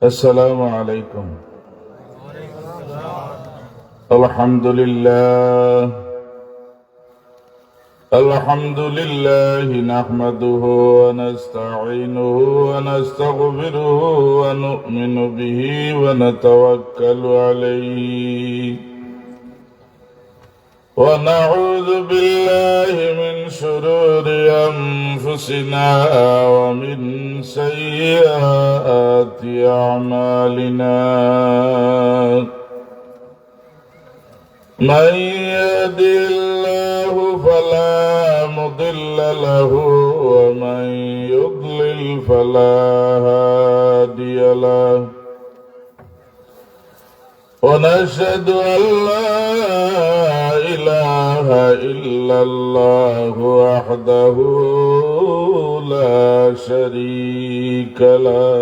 السلام عليكم. الحمد لله نحمده ونستعينه ونستغفره ونؤمن به ونتوكل عليه ونعوذ بالله من شرور أنفسنا ومن سيئات أعمالنا. من يهده الله فلا مضل له ومن يضلل فلا هادي له. ونشهد أن لا إله إلا الله وحده لا شريك له.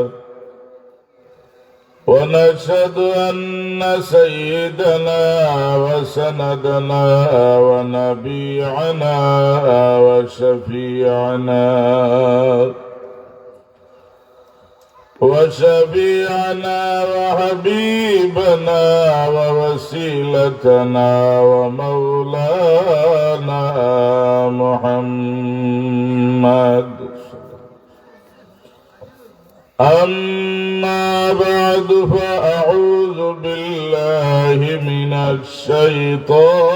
ونشهد أن سيدنا وسندنا ونبيعنا وشفيعنا وحبيبنا ووسيلتنا ومولانا محمد. أما بعد فأعوذ بالله من الشيطان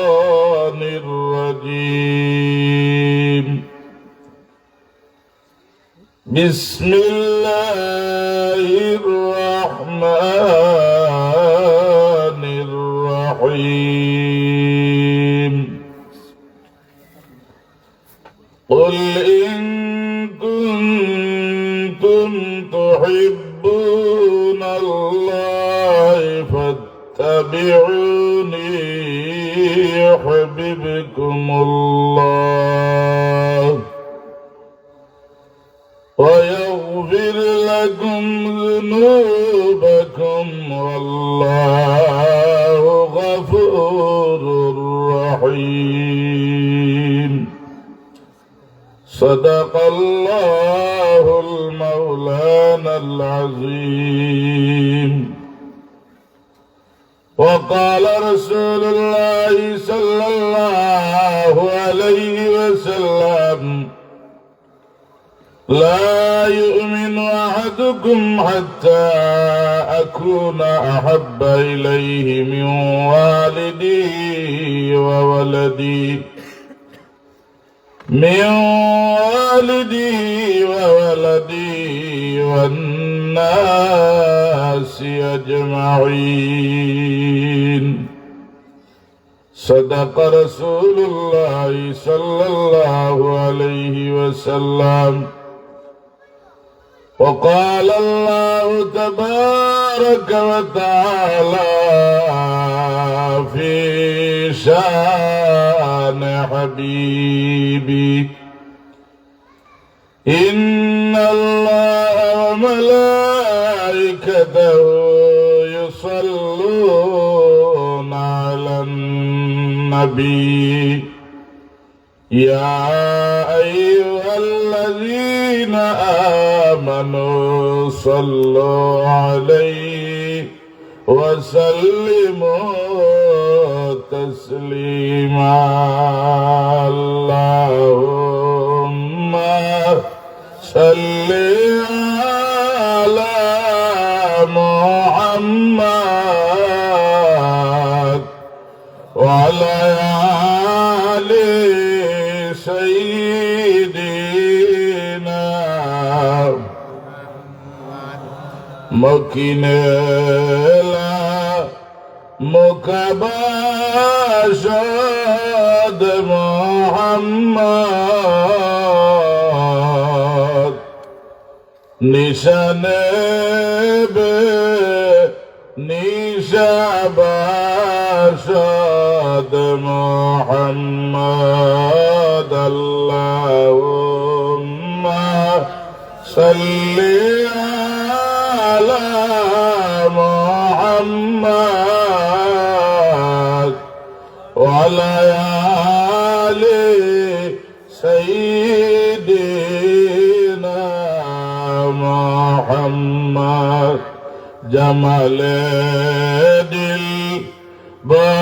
الرجيم. بسم الله الرحمن الرحيم. قل إن كنتم تحبون الله فاتبعوني يحببكم الله ويغفر لكم ذنوبكم والله غفور رحيم. صدق الله المولانا العظيم. وقال رسول الله صلى الله عليه وسلم: لا يؤمن أحدكم حتى أكون أحب إليه من والده وولدي والناس أجمعين. صدق رسول الله صلى الله عليه وسلم. وقال الله تبارك وتعالى في شان حبيبي: إن الله وملائكته يصلون على النبي يا أيها الذين آمنوا صلوا عليه وسلموا تسليما. اللهم صل على محمد وعلى آل سيدنا مكينلا مكباشد محمد নিশানে বে নিশাবাশাদ মুহাম্মদ আল্লাহুম্মা সাল্লি আলা মুহাম্মদ ওয়া আলা আলি সাইয়্যিদিনা মুহাম্মদ জামালে দিল বরাবাদ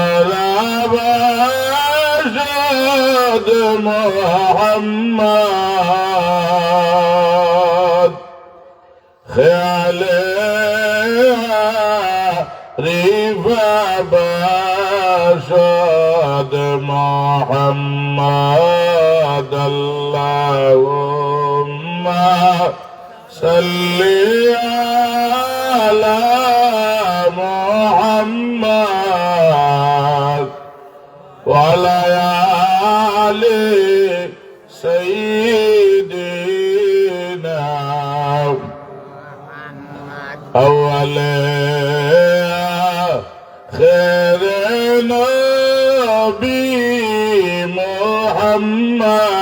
মোহাম্মদ খেয়ালে রিফাবাদ মোহাম্মদ আল্লাহুম্মা সাল্লি আলা মুহাম্মদ ওয়া আলা আলি সাইয়্যিদিনা আউয়ালে আখিরে নবী মুহাম্মদ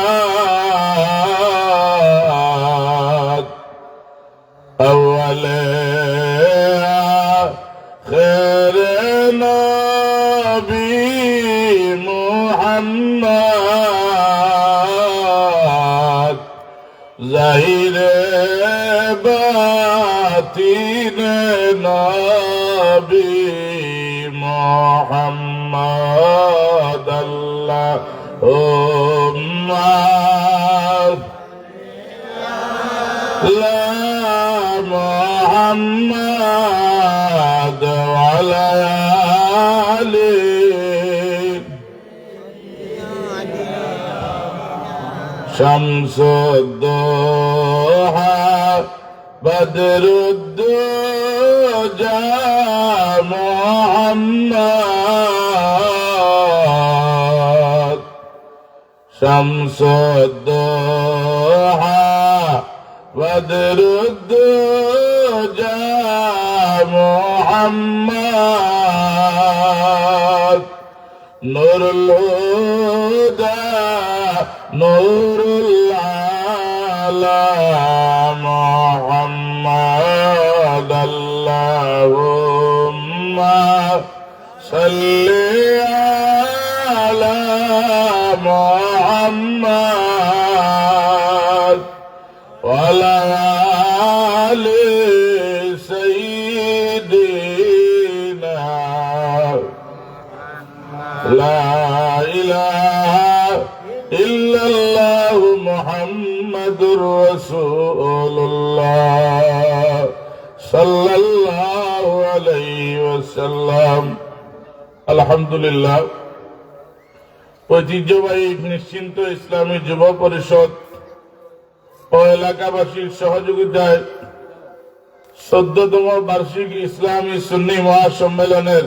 আউয়ালে আখিরে নবী মুহাম্মদ জাহিরে বাতিনে নবী মুহাম্মদ আল্লাহুম্মা লা মুহাম্মদ ওয়া আলা আলি শামসুদ্দোহা বদরুদ্দোজা মুহাম্মদ শামসুদ্দোহা বদরুদ্দোজা মুহাম্মদ নূরুল হুদা নূরুল আলা মুহাম্মদ আল্লাহুম্মা সাল্লি আলা মুহাম্মদ ওয়া আলা আলি সাইয়্যিদিনা লা ইলাহা ইল্লাল্লাহু মুহাম্মাদুর রাসূলুল্লাহ সাল্লাল্লাহু আলাইহি ওয়াসাল্লাম। আলহামদুলিল্লাহ, ঐতিহ্যবাহী নিশ্চিন্ত ইসলামী যুব পরিষদ ও এলাকাবাসীর সহযোগিতায় 14তম বার্ষিক ইসলামী সুন্নি মহাসম্মেলনের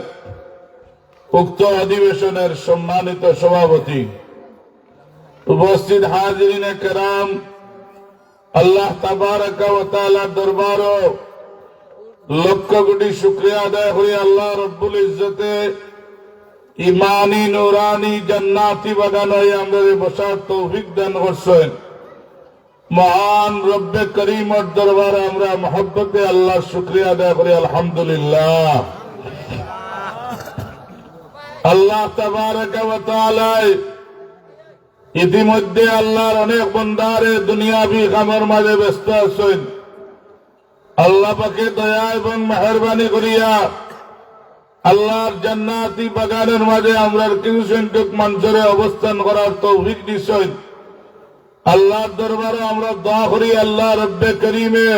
উক্ত অধিবেশনের সম্মানিত সভাপতি, উপস্থিত হাজিরিনে কেরাম, আল্লাহ তাবারক ওয়া তাআলার দরবারে লক্ষ কোটি শুকরিয়া আদায় করি। আল্লাহ রব্বুল ইজ্জতে ইমানি নুরানি জান্নাতি বাগানে আমাদের বসার তৌফিক দান করছেন। মহান রব্বে করিমের দরবারে আমরা মহব্বতে আল্লাহর শুকরিয়া আদায় করি। আলহামদুলিল্লাহ। আল্লাহ তাবারক ওয়া তাআলা ইতিমধ্যে আল্লাহর অনেক বান্দারে দুনিয়াবি কামের মাঝে ব্যস্ত আছেন। আল্লাহ পাকে দয়া এবং মেহেরবানি করিয়া আল্লাহর জান্নাতি বাগানের মাঝে আমরা কিছু সংখ্যক মানুষের অবস্থান করার তৌফিক দিছেন। আল্লাহর দরবারে আমরা দোয়া করি, আল্লাহ রব্বে করিমে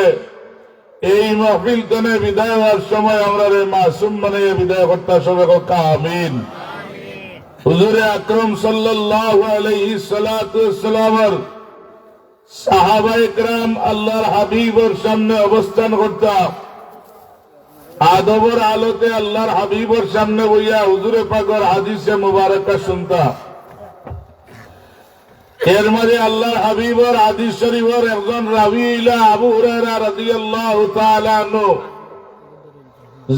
এই মাহফিল তনে বিদায় হওয়ার সময় আমরা মাসুম বানিয়ে বিদায় করতে সবাই আমিন। হুজুরে আকরম সাল্লাল্লাহু আলাইহি সাল্লাতু ওয়াসসালামের সাহাবায়ে কেরাম আল্লাহর হাবিবের সামনে অবস্থান করতা, আদবের আলোতে আল্লাহর হাবিবের সামনে বইয়া হুজুরে পাকের হাদিসে মুবারকা শুনতা। এর মাঝে আল্লাহর হাবিবের হাদিস শরীফের একজন রাবী ইলা আবু হুরায়রা রাদিয়াল্লাহু তাআলা আনহু,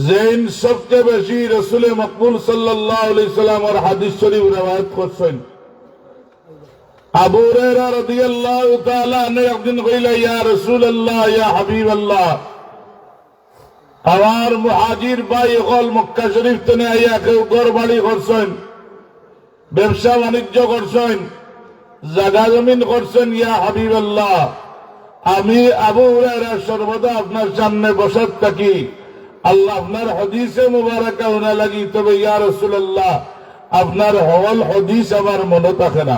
যেন সবচেয়ে বেশি রাসূল মকবুল সাল্লাল্লাহু আলাইহি সাল্লামের হাদিস শরীফ রওয়ায়াত করছেন। আবু হুরায়রা রাদিয়াল্লাহু তাআলা আনহু একদিন কইলা, ইয়া রাসূলুল্লাহ, ইয়া হাবিবাল্লাহ, আমার মুহাজির ভাই হল মক্কা শরীফ থেকে আইয়া কেউ ঘর বাড়ি করছেন, ব্যবসা বাণিজ্য করছেন, জায়গা জমিন করছেন। ইয়া হাবিবাল্লাহ, আমি আবু হুরায়রা সর্বদা আপনার সামনে বসাত থাকি, আল্লাহ আপনার হদিসে মুবারাকা ওনা লাগি, তবে ইয়া রাসূলুল্লাহ আপনার হল হদিস আমার মনে থাকে না।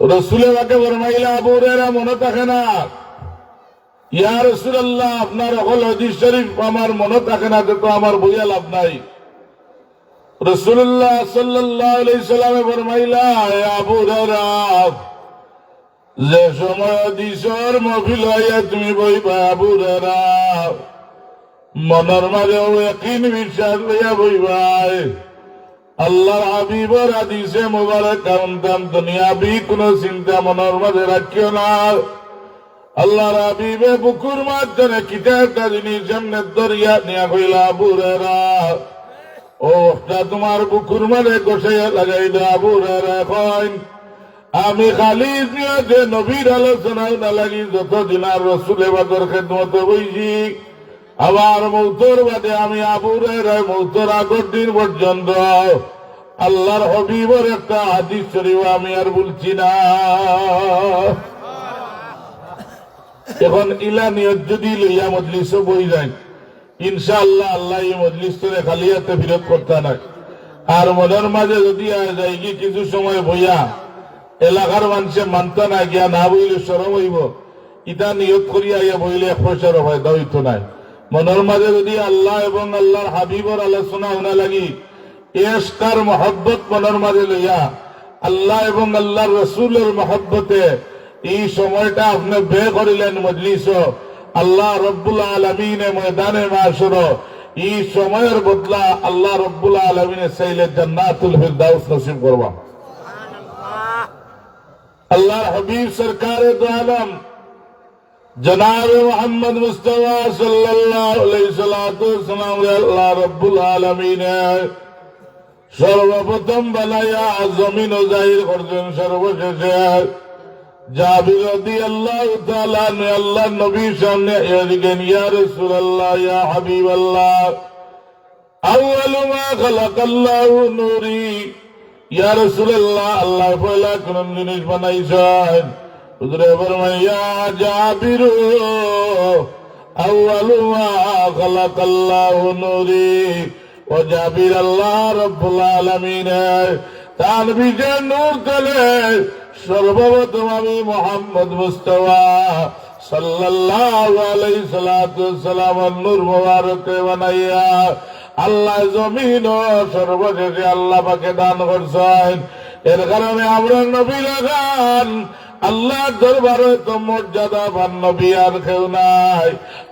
রসুলের বাকে ফরমাইলা, আবু হুরায়রা মনে থাকে না। ইয়া রাসূলুল্লাহ আপনার হল হদিস শরীফ আমার মনে থাকে না, তো আমার বইয়া লাভ নাই। রাসূলুল্লাহ সাল্লাল্লাহু আলাইহি সাল্লামে ফরমাইলা, আবু হুরায়রা যে সময় হাদিসের মাহফিল হইয়া তুমি বইবা, আবু হুরায়রা মনের মাঝে ইয়াকিন বিশ্বাস লইয়া বইবাই। আল্লাহর হাবিবের হাদিসে মুবারক কারণ দুনিয়াবি কোন চিন্তা মনের মাঝে রাখিও না। আল্লাহর হাবিবে বুকুর মাঝখানে কিতা একটা জিনিস সামনে দরিয়া নিয়া কইলা, আবু হুরায়রা ওটা তোমার বুকুর মাঝে গোসাইয়া লাগাইল। আবু হুরায়রা কইন, আমি খালি যে নবীর আলোচনা না লাগি যতদিন আর রসুলের বাদর খেদমতে বইছি, আবার মৌতর বাদে আমি আবু হুরায়রা মৌতর আগের দিন পর্যন্ত আল্লাহর হাবিবের একটা হাদিস শরীফ আমি আর বলছি না। এখন ইলা নিয়ত যদি লইয়া মজলিসে বই যায়, ইনশাআল্লাহ আল্লাহ এই মজলিস থেকে খালি হাতে ফিরত করতে নাই। আর মনের মাঝে যদি যায় কি কিছু সময় বইয়া এলাকার মানুষে মানতে না গিয়া না বইলে সরম হইব, ইটা নিয়ত করিয়া ইয়া বইলে এক পয়সার ফায়দা হইতো নাই। মনের মাঝে যদি আল্লাহ এবং আল্লাহর হাবিবর আলোচনা হোনা লাগি এসকার মহব্বত মনের মাঝে লইয়া আল্লাহ এবং আল্লাহর রসুলের মহব্বতে এই সময়টা আপনি বে করিলেন মজলিস, আল্লাহ রব্বুল আলমিনে ময়দানে মাশর এই সময়ের বদলা আল্লাহ রব্বুল আলমিনে চাইলে জান্নাতুল ফিরদাউস নসিব করবা। আল্লাহর হাবিব সরকারে দো আলম জনাব মোহাম্মদ মুস্তাফা সাল্লাল্লাহু আলাইহি সাল্লাম আল্লাহ রব্বুল আলমিনে সর্বপ্রথম বানাইয়া জমিন ও জাহির করছেন সর্বশেষে জাবির রাদিয়াল্লাহু তাআলা আল্লাহ নবীর সামনে এদিকেন, ইয়া রাসূলুল্লাহ ইয়া হাবিবাল্লাহ আউয়ালু মা খালাকাল্লাহু নূরি। ইয়া রাসূলুল্লাহ আল্লাহ পয়লা কোন জিনিস বানাইছেন? হুজুরে ফরমায়, ইয়া জাবির আউয়ালু মা খালাকাল্লাহু নূরি। ও জাবির, আল্লাহ রাব্বুল আলামিন তার বিজয় নূর তলে সর্বপ্রথম আমি মোহাম্মদ মুস্তাফা সাল্লাল্লাহু আলাইহি সাল্লাম নূর মুবারকে বানাইয়া আল্লাহ জমিন ও সর্বশেষে আল্লাহ পাকে দান করছেন। এর কারণে আমরা নবী লাগান আল্লাহ দরবারে তো মর্যাদা বান নবী আর কেউ নাই।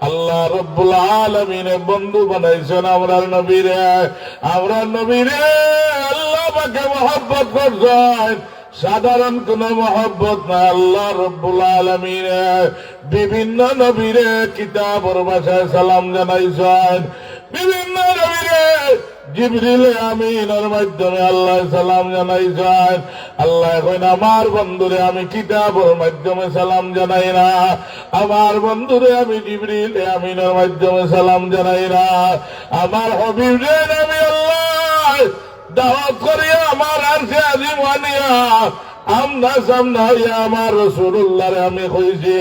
আল্লাহ রব্বুল আলামিনে বন্ধু বানাইছেন আমরা নবীরে। আমরা নবীরে আল্লাহ পাকে মহব্বত করছেন, সাধারণ কোন মহব্বত না। আল্লাহ রব্বুল আলামিনে বিভিন্ন নবীরে কিতাবের ভাষায় সালাম জানাইছেন, বিভিন্ন নবীরে জিবরিল আমিনের মাধ্যমে আল্লাহ সালাম জানাইছেন। আল্লাহ এখন আমার বন্ধুরে আমি কিতাবের মাধ্যমে সালাম জানাই না, আমার বন্ধুরে আমি জিবরিল আমিনের মাধ্যমে সালাম জানাই না, আমার হাবিবরে আমি আল্লাহ দাওয়াত করিয়া আমার আরশে আজিম আনিয়া আমনা সামনা হইয়া আমার রাসূলুল্লাহরে আমি কইছি,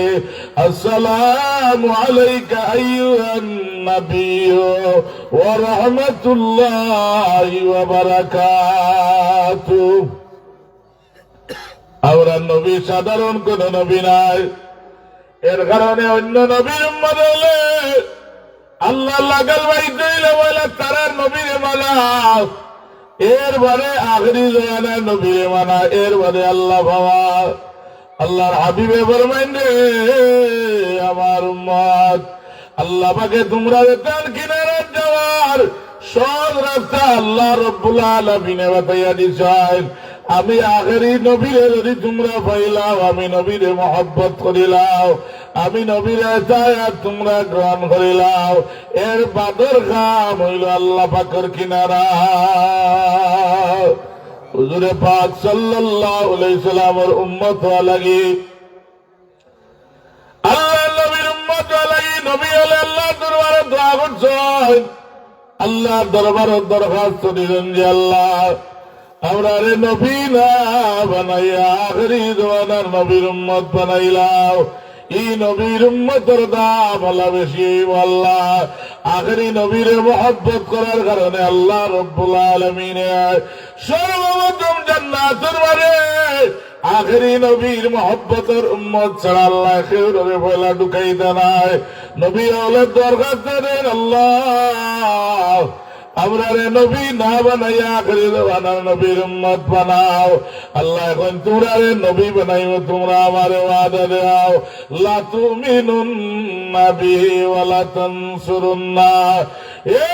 আসসালামু আলাইকা আইয়ুহান নাবিয়্যু ওয়া রাহমাতুল্লাহি ওয়া বারাকাতুহু। আমরা নবী সাধারণ কোন নবী নাই। এর কারণে অন্য নবীর উম্মত হলে আল্লাহ লাগাল বাইতে বলে তারা নবীরে মানা, এর বারে আখরি জমানার নবীরে মানা, এর বারে আল্লাহ ভাবা। আল্লাহর হাবিবে ফরমাইন, আমার উম্মত আল্লাহ পাকে তোমরা যেতেন কিনারে যাওয়ার সব রাস্তা আল্লাহ রব্বুল আলামিনে বাতাইয়া দিছেন। আমি আখেরি নবীরে যদি তোমরা পাইলাও, আমি নবীরে মহব্বত করিলাও, আমি নবীরে চাই আর তোমরা গ্রহণ করিলাও, এর বাদর কাম হইল আল্লাহ পাকের কিনারা। হুজুরে পাক সাল্লাল্লাহু আলাইহি সাল্লামের উম্মত হওয়া লাগি, আল্লাহ নবীর উম্মত হওয়া লাগি, নবী হলে আল্লাহর দরবারে দোয়া করছেন, আল্লাহর দরবারে দরখাস্ত দিলেন যে আল্লাহ আমরা রে নবী না বানাইয়া আখেরি জমানার নবীর উম্মত বানাইলাও। ই নবীর উম্মতের দাম আল্লাহ বেশি আল্লাহ আখেরি নবীর মহব্বত করার কারণে আল্লাহ রব্বুল আলামিনের সর্বপ্রথম জান্নাতের বারে আখেরি নবীর মহব্বতের উম্মত ছাড়া আল্লাহ কেউ রবে পয়লা ঢুকাইতে নাই। নবী হলে দরখাস্ত দেন আল্লাহ আমরা রে নবী না বানাইয়া আখেরি বানার নবীর উম্মত বানাও আল্লাহ। এখন তোমরা রে নবী বানাইও, তোমরা আমারে ওয়াদা দাও লা তুমিনুন্না বিহি ওয়া লা তানসুরুন্না। এ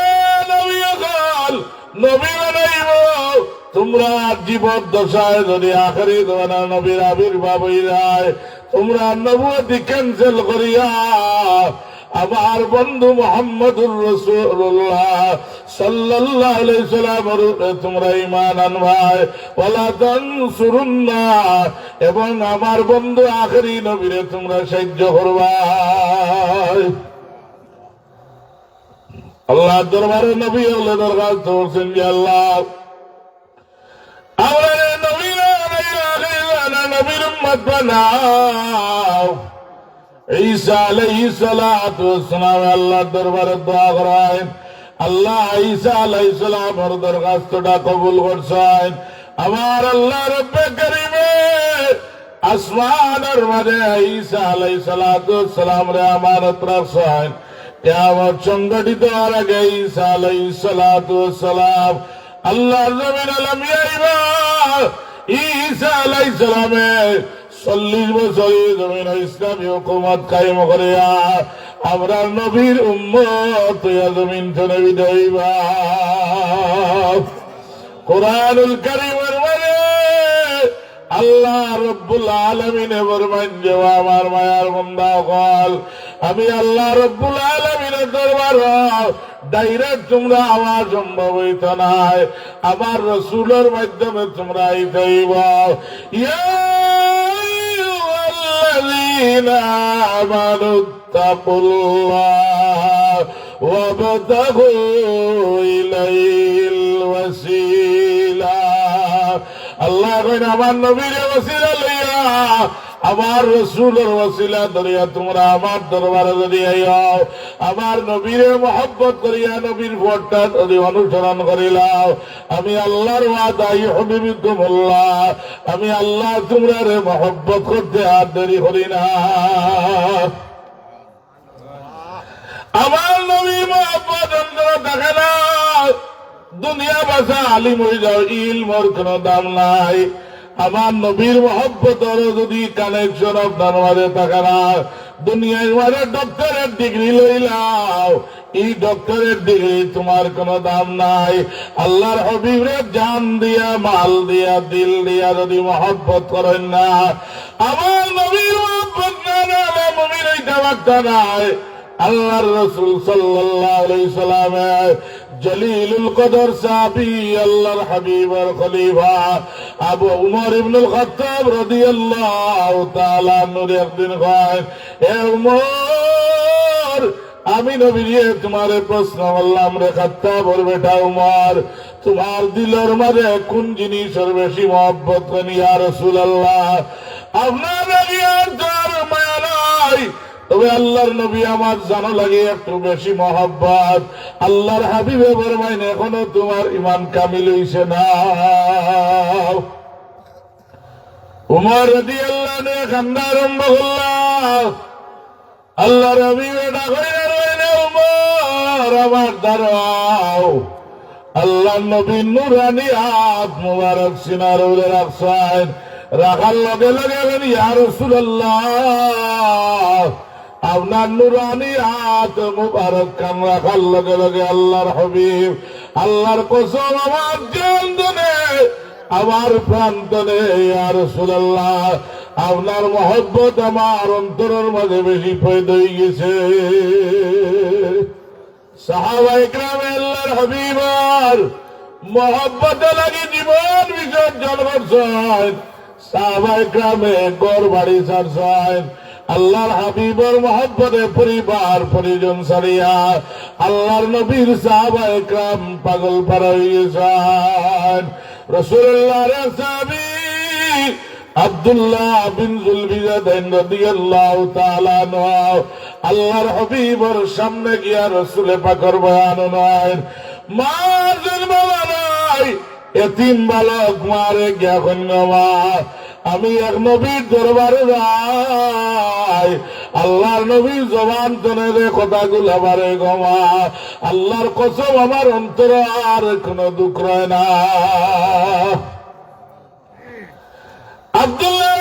নবী হল নবী বানাইব তোমরা জীবন দশায় যদি আখেরি বানার নবীর আবির্ভাব হয়ে যায় তোমরা নবুয়তি ক্যান্সেল করিয়া আমার বন্ধু মুহাম্মদুর রাসূলুল্লাহ সাল্লাল্লাহু আলাইহি সাল্লামের উপরে তোমরা ঈমান আনবাই ওয়ালা তানসুরুন্না এবং আমার বন্ধু আখেরি নবীরে তোমরা সাহায্য করবাই। আল্লাহ দরবারে নবী হলে দরখাস্ত করছেন যে আল্লাহ আমরা নবীর উম্মত বানাও। ঈসা আলাইহিস সালাতু ওয়াস সালাম আল্লাহর দরবারে দোয়া করেন, আল্লাহ ঈসা আলাইহিস সালামের দরখাস্তটা কবুল করছেন। আমার আল্লাহ রব্বে কারীমে আসমানের মাঝে ঈসা আলাইহিস সালাতু ওয়াস সালাম রে আমানত রাখছেন। কিয়ামত সংঘটিত হওয়ার আগে ঈসা আলাইহিস সালাতু ওয়াস সালাম আল্লাহর জমিন আলামিয়া ঈসা আলাইহিস সালামে 40 বছর জমিন ইসলামী হুকুমত কায়েম করিয়া আমরা নবীর উম্মত হইয়া জমিন থেকে বিদায় হইবা। কুরআনুল কারীমের মানে আল্লাহ রব্বুল আলামিনে ফরমান যে আমার মায়ার বান্দা হল আমি আল্লাহ রব্বুল আলামিনের দরবারে ডাইরেক্ট তোমরা আমার সম্ভব হইত নাই, আমার রাসূলের মাধ্যমে তোমরা আইতেইব। ইয়া আইয়ুহাল্লাযীনা আমানুত্তাকুল্লাহ ওয়াবতাগু ইলাইহিল ওয়াসিলা। আল্লাহ কইন আমার নবীর ওসিলা লইয়া আমার রাসূলের ওসিলা ধরিয়া তোমরা আমার দরবারে যদি আইও আমার নবীর মহব্বত করিয়া নবীর ভোটটা যদি অনুসরণ করিলাও আমি আল্লাহর ওয়াদা ইউহিব্বুকুমুল্লাহ আমি আল্লাহ তোমরা রে মহব্বত করতে আর দেরি করি না। আমার নবী মহব্বত অন্তর থাকে না দুনিয়া বাসা আলিম হয়ে যাও ইলমর কোন দাম নাই। আমার নবীর মহব্বতের যদি কানেকশন আপনার মাঝে থাকে না দুনিয়ায় মাঝে ডক্টরের ডিগ্রি লইলাও এই ডক্টরের ডিগ্রি তোমার কোনো দাম নাই। আল্লাহর হাবিবের জান দিয়া মাল দিয়া দিল দিয়া যদি মহব্বত করেন না আমার নবীর মহব্বত না মুমিন হইতে পারত নাই। আল্লাহর রাসূল সাল্লাল্লাহু আলাইহি সাল্লামের জলিলুল কদর সাহাবী আল্লাহর হাবিবের খলিফা আবু উমর ইবনুল খাত্তাব রাদিয়াল্লাহু তাআলা আনহু একদিন কয় এ উমর আমি নবীকে তোমার প্রশ্ন করলাম রে খাত্তাবর বেটা উমর তোমার দিলের মাঝে কোন জিনিসের বেশি মহব্বত করেন ইয়া রাসূলুল্লাহ। আপনার নবী আর তার মায়া নাই তবে আল্লাহর নবী আমার জানা লাগে একটু বেশি মহব্বত। আল্লাহর হাবিবে ফরমাইন এখনো তোমার ঈমান কামিল হইছে না। উমর রাদিয়াল্লাহু আনহু কান্না আরম্ভ করল। আল্লাহর হাবিবে ডাকইরা রইলে উমর আমার দাঁড়াও। আল্লাহর নবী নূরানি হাত মুবারক সিনার উপরে রাখছেন, রাখার লগে লগে ইয়া রাসূলুল্লাহ আপনার নুরানি হাত মুবারক কান রাখার লগে লগে আল্লাহর হাবিব আল্লাহর কসম আমার জানদনে আমার প্রান্তনে ইয়া রাসূলুল্লাহ আপনার মহব্বত আমার অন্তরের মাঝে বেশি পয়দা হয়ে গেছে। সাহাবায়ে কেরাম আল্লাহর হাবিবের মহব্বতে লাগি জীবন বিসর্জন করছেন, সাহাবায়ে কেরামে ঘর বাড়ি ছাড়ছেন, আল্লাহর হাবিবের মহব্বতে পরিবার পরিজন ছাড়িয়া আল্লাহর নবীর সাহাবায়ে কেরাম পাগল পারা হয়ে গেছেন। রাসূলুল্লাহর সাহাবী আব্দুল্লাহ বিন যুলবিজাদাইন রাদিয়াল্লাহু তাআলা আনহু আল্লাহর হাবিবের সামনে গিয়া রাসূল পাকের বয়ান নয় মার বাবা নাই এতিম বালক মারে গিয়া কন্যা আমি এক নবীর দরবারে যাই আল্লাহর নবীর জবান তনে কথাগুলো বারে গমা আল্লাহর কসম আমার অন্তর আর কোনো দুঃখ রয় না। আব্দুল্লাহ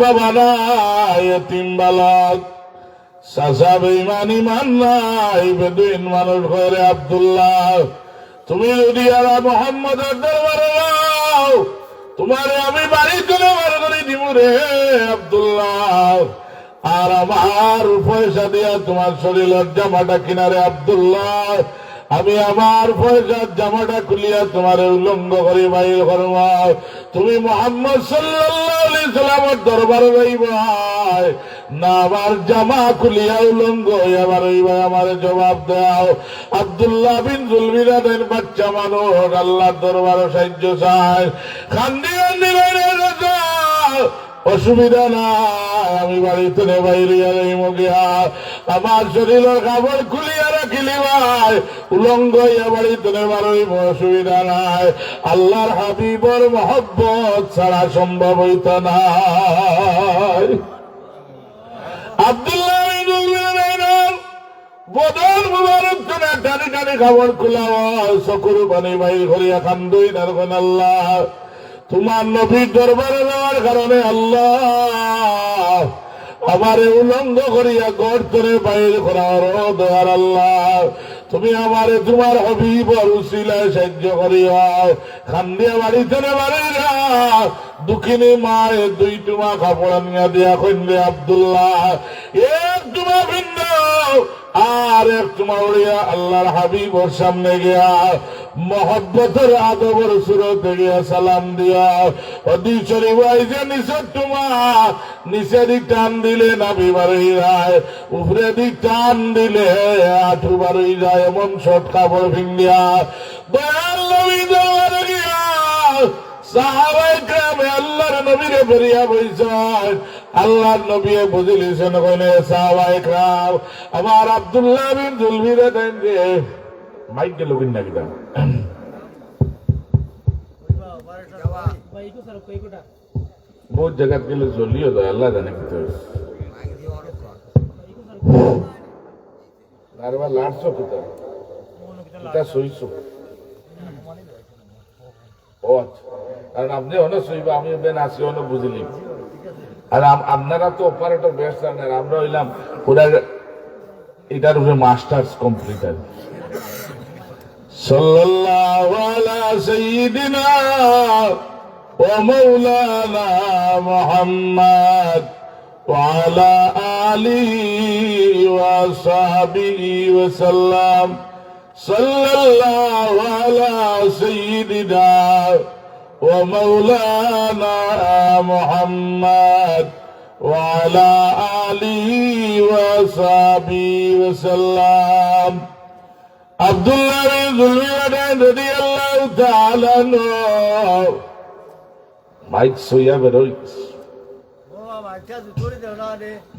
বাবা নাই এতিম বালক চাচা বেঈমানি মান নাই বেদুইন মানুষ করে আব্দুল্লাহ তুমি যদি আর মোহাম্মদের দরবারে যাও তোমারে আমি বাড়িতে বার করে দিব রে আব্দুল্লাহ আর আমার পয়সা দিয়া তোমার শরীরের জামাটা কিনারে আব্দুল্লাহ আমি আমার পয়সার জামাটা খুলিয়া তোমার উলঙ্গ করে বাইর করব তুমি মুহাম্মদ সাল্লাল্লাহু আলাইহি সাল্লামের দরবারে যাইবা না আমার জামা খুলিয়া উলঙ্গ হইয়া বারইবা আমার জবাব দাও। আব্দুল্লাহ বিন যুলবিজাদাইন বাচ্চা মানুষ আল্লাহর দরবারে সাহায্য চায় কান্দিয়া নিবাইরে অসুবিধা নাই আমি বাড়িতে বাইরে গিয়া আমার শরীরের কাপড় খুলিয়া রাখিলি ভাই উলঙ্গ হইয়া বাড়িতে বারইব অসুবিধা নাই আল্লাহর হাবিবর মহব্বত ছাড়া সম্ভব হইত নাই। আব্দুল্লাহ বদল মুবারক তোরা টানি টানি কাপড় খুলা চকুর পানি বাইর করিয়া কান্দই নারগন আল্লাহ তোমার নবীর দরবারে যাওয়ার কারণে আল্লাহ আমারে উলঙ্গ করিয়া গর্তনে বাইর করার দয়ার আল্লাহ তুমি আমারে তোমার হাবিবর উসিলায় সাহায্য করিয়া খান্দিয়া বাড়িতে বাড়িরা দুঃখিনী মায়ে দুই টুমা কাপড় নিয়া দিয়া কইলে আব্দুল্লাহ এক টুমা ভিন্ন আর এক টুমা উড়িয়া আল্লাহর হাবিবর সামনে গিয়া মহব্বতের আদবর সুরতে গিয়া সালাম দিয়া অদি শরীফ আইজে নিচের টুমা নিচে দিক টান দিলে নাভি বারই যায় উপরে দিক টান দিলে আঠু বারই যায় এমন শর্ট কাপড় ভিঙ্গিয়া দয়াল নবী দরবারে গিয়া সাহাবায়ে কেরামে আল্লাহর নবীরে বেরিয়া বইছেন আল্লাহর নবী বুঝিলেছেন কইলে সাহাবায়ে কেরাম আমার আব্দুল্লাহ বিন যুলবিজাদাইন যে মাইক গেল কিনা কিনা বহুত জায়গা গেলে জ্বলিও যায় আল্লাহ জানে কি বারবার লাড়ছো কোথায় এটা সইছো ও আচ্ছা কারণ আপনি অনেক সইবা আমি বেন আসি অনেক বুঝিলি আর আপনারা তো অপারেটর বেস্ট জানেন আমরা হইলাম পুরা এটার উপরে মাস্টার্স কমপ্লিটার সাল্লাল্লাহু আলা সাইয়্যিদিনা ওয়া মাওলানা মুহাম্মদ ওয়া আলা আলিহি ওয়া সাহবিহি ওয়া সাল্লাম সাল্লাল্লাহু আলা সাইয়্যিদিনা ওয়া মাওলানা মুহাম্মদ ওয়া আলা আলিহি ওয়া সাহবিহি ওয়া সাল্লাম। আব্দুল্লাহ বিন যুলবিজাদাইন রাদিয়াল্লাহু তাআলা আনহু মাইক সইয়া বেরোই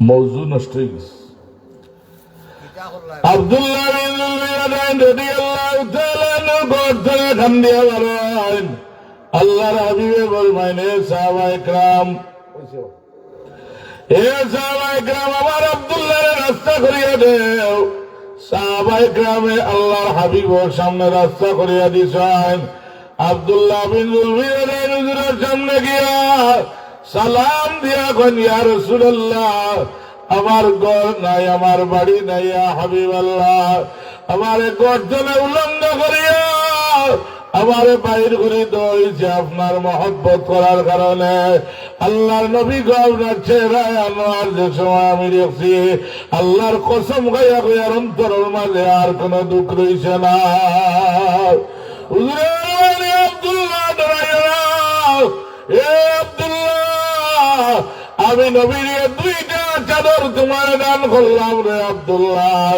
মৌজু নষ্ট হয়ে গেছে। আব্দুল্লাহ বিন যুলবিজাদাইন রাদিয়াল্লাহু তাআলা আনহু গর্তে কান্দিয়া বেরোয় আল্লাহর হাবিবে বলবেন হে সাহাবায়ে কেরাম আমার আব্দুল্লাহর রাস্তা করিয়া দেও। সাহাবায়ে কেরামে আল্লাহর হাবিবের সামনে রাস্তা করিয়া দিছেন। আব্দুল্লাহ বিন যুলবিজাদাইন হুজুরের সামনে গিয়া সালাম দিয়া কন ইয়া রাসূলুল্লাহ আমার ঘর নাই আমার বাড়ি নাই ইয়া হাবিবাল্লাহ আমারে গর্দনে উলঙ্গ করিয়া আমারে বাইর করে দইছে আপনার মহব্বত করার কারণে। আল্লাহর নবী আপনার চেহারায় আনোয়ার যে সময় আমি দেখছি আল্লাহর কসম গাইয়া গাইয়ার অন্তরের মাঝে আর কোন দুঃখ রইছে না। আব্দুল্লাহ আমি নবীর দুইটা চাদর তোমার দান করলাম রে আব্দুল্লাহ।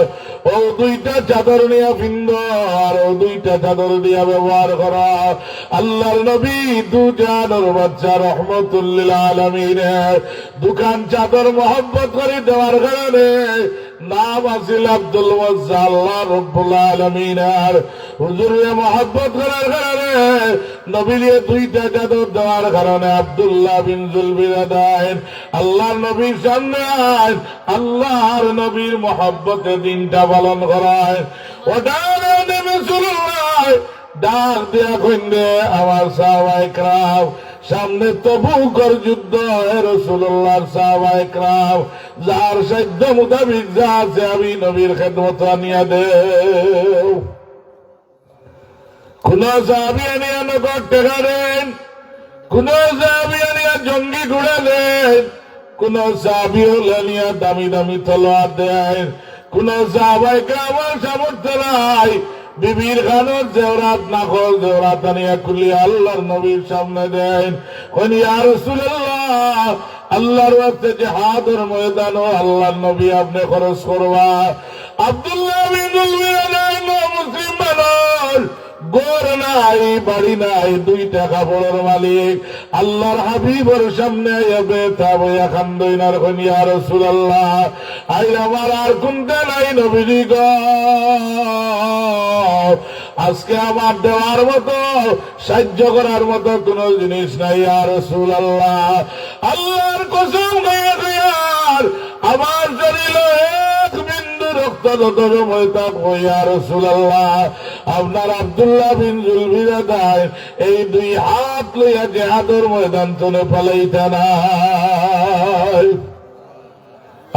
ও দুইটা চাদর নিয়ে পিন্দ আর ও দুইটা চাদর দিয়া ব্যবহার করা। আল্লাহর নবী দুজানোর বাচ্চা রহমতুল্লিল আলামিন দুখান চাদর মহব্বত করে দেওয়ার কারণে নাম আসিল আব্দুল ওয়াজ্জা। আল্লাহ রব্বুল আলামিনের হুজুরে মহব্বত করার কারণে নবীরে দুইটা চাদর দেওয়ার কারণে আব্দুল্লাহ বিন জুলবিরাদাইন আল্লাহর নবীর সামনে আল্লাহর নবীর মহব্বতে দিনটা পালন করায়। ওটারে নেমে শুরু হয় ডাক দেয়া কইনে আমার সাহাবায়ে কেরাম সামনে তবুকর যুদ্ধ রাসূলুল্লাহর সাহাবায়ে কেরাম যার সাধ্য মোতাবেক যা আছে আমি নবীর খেদমত আনিয়া দেও। কোন সাহাবী আনিয়া নগদ টাকা দেন, কোন সাহাবী আনিয়া জঙ্গি ঘুরে দেন, কোন সাহাবী আনিয়া দামি দামি তলোয়ার দেন, কোন সাহাবায়ে কেরামের সামর্থ্য নাই বিবির খানোর জেওরাত নাখল জেওরাত আনিয়া খুলি আল্লাহর নবীর সামনে দেন। কোন ইয়া রাসূলুল্লাহ আল্লাহর ওয়াস্তে জিহাদের ময়দানে আল্লাহর নবী আপনি খরচ করবা। আব্দুল্লাহ বিন জুলবিরাদাইন মুসলিম মানুষ, গড় নাই বাড়ি নাই, দুইটা কাপড়ের মালিক আল্লাহর হাবিবের সামনে যাবে তা বইয়া খান্দইনার কোন ইয়া রাসূলুল্লাহ আই আমার আর কোনটা নাই নবীজি গো, আজকে আমার দেওয়ার মতো সাহায্য করার মতো কোন জিনিস নাই ইয়া রাসূলুল্লাহ। আল্লাহর কসম খাইয়া খাইয়ার আমার শরীরে এক বিন্দু রক্ত যত সময় থাকবো ইয়া রাসূলুল্লাহ আপনার আব্দুল্লাহ বিন জুলবিরাদাইন এই দুই হাত লইয়া জিহাদের ময়দান চলে পালাইতে নাই।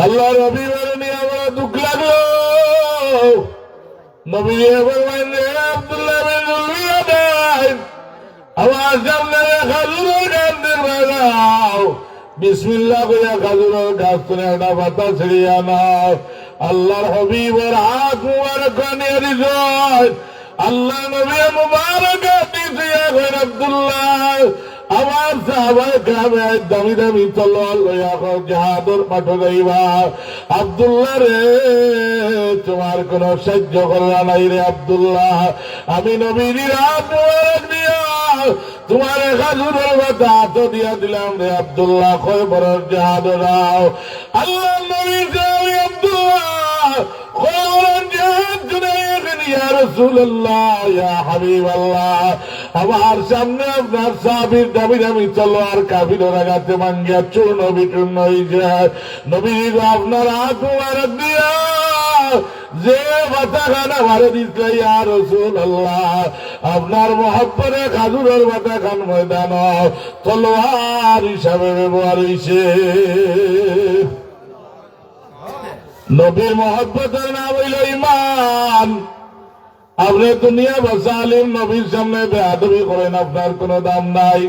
আল্লাহ নবী বলেন আমার দুঃখ লাগলো, নবী বলবেন আব্দুল্লাহ বিন জুলবিরাদাইন আমার সামনে খাজুরের গাছ দেখবে যাও, বিসমিল্লাহ কইয়া খাজুরের গাছ তুলে একটা পাতা ছিড়িয়া নাও। আল্লাহর হাবিবের হাত মুবারক নিয়ে দিছেন, আল্লাহ নবী মুবারক দিছে এখন আব্দুল্লাহ আমার সাহাবায়ে কেরামে দামি দামি তলোয়ার লইয়া জিহাদের মাঠে যাইবা। আব্দুল্লাহ রে তোমার কোন সাহায্য করা নাই রে আব্দুল্লাহ, আমি নবীর হাত মুবারক দিয়া তোমার খাজুরের পাতা হাত দিয়া দিলাম রে আব্দুল্লাহ, কয় বড় জিহাদ দাও। আল্লাহ নবীর সাহাবী আব্দুল্লাহ কয় জিহাদ জুনাইয়েন ইয়া রাসূলুল্লাহ ইয়া হাবিবাল্লাহ আমার সামনে আপনার সাহাবীর দামি দামি তলোয়ার কাফিরের আঘাতে ভাঙ্গিয়া চূর্ণ বিচূর্ণ হইছে। নবী আপনার হাত মুবারক দিয়া যে বাতাখানা মারে দিচ্ছে ইয়া রাসূলুল্লাহ আপনার মহব্বতে খাজুরের বাতাখান ময়দান তলোয়ার হিসাবে ব্যবহার হইছে। নবীর মহব্বতের নাম হইল ঈমান। আপনি দুনিয়া বাসালিম নবীর সামনে বেয়াদবি করেন আপনার কোন দাম নাই,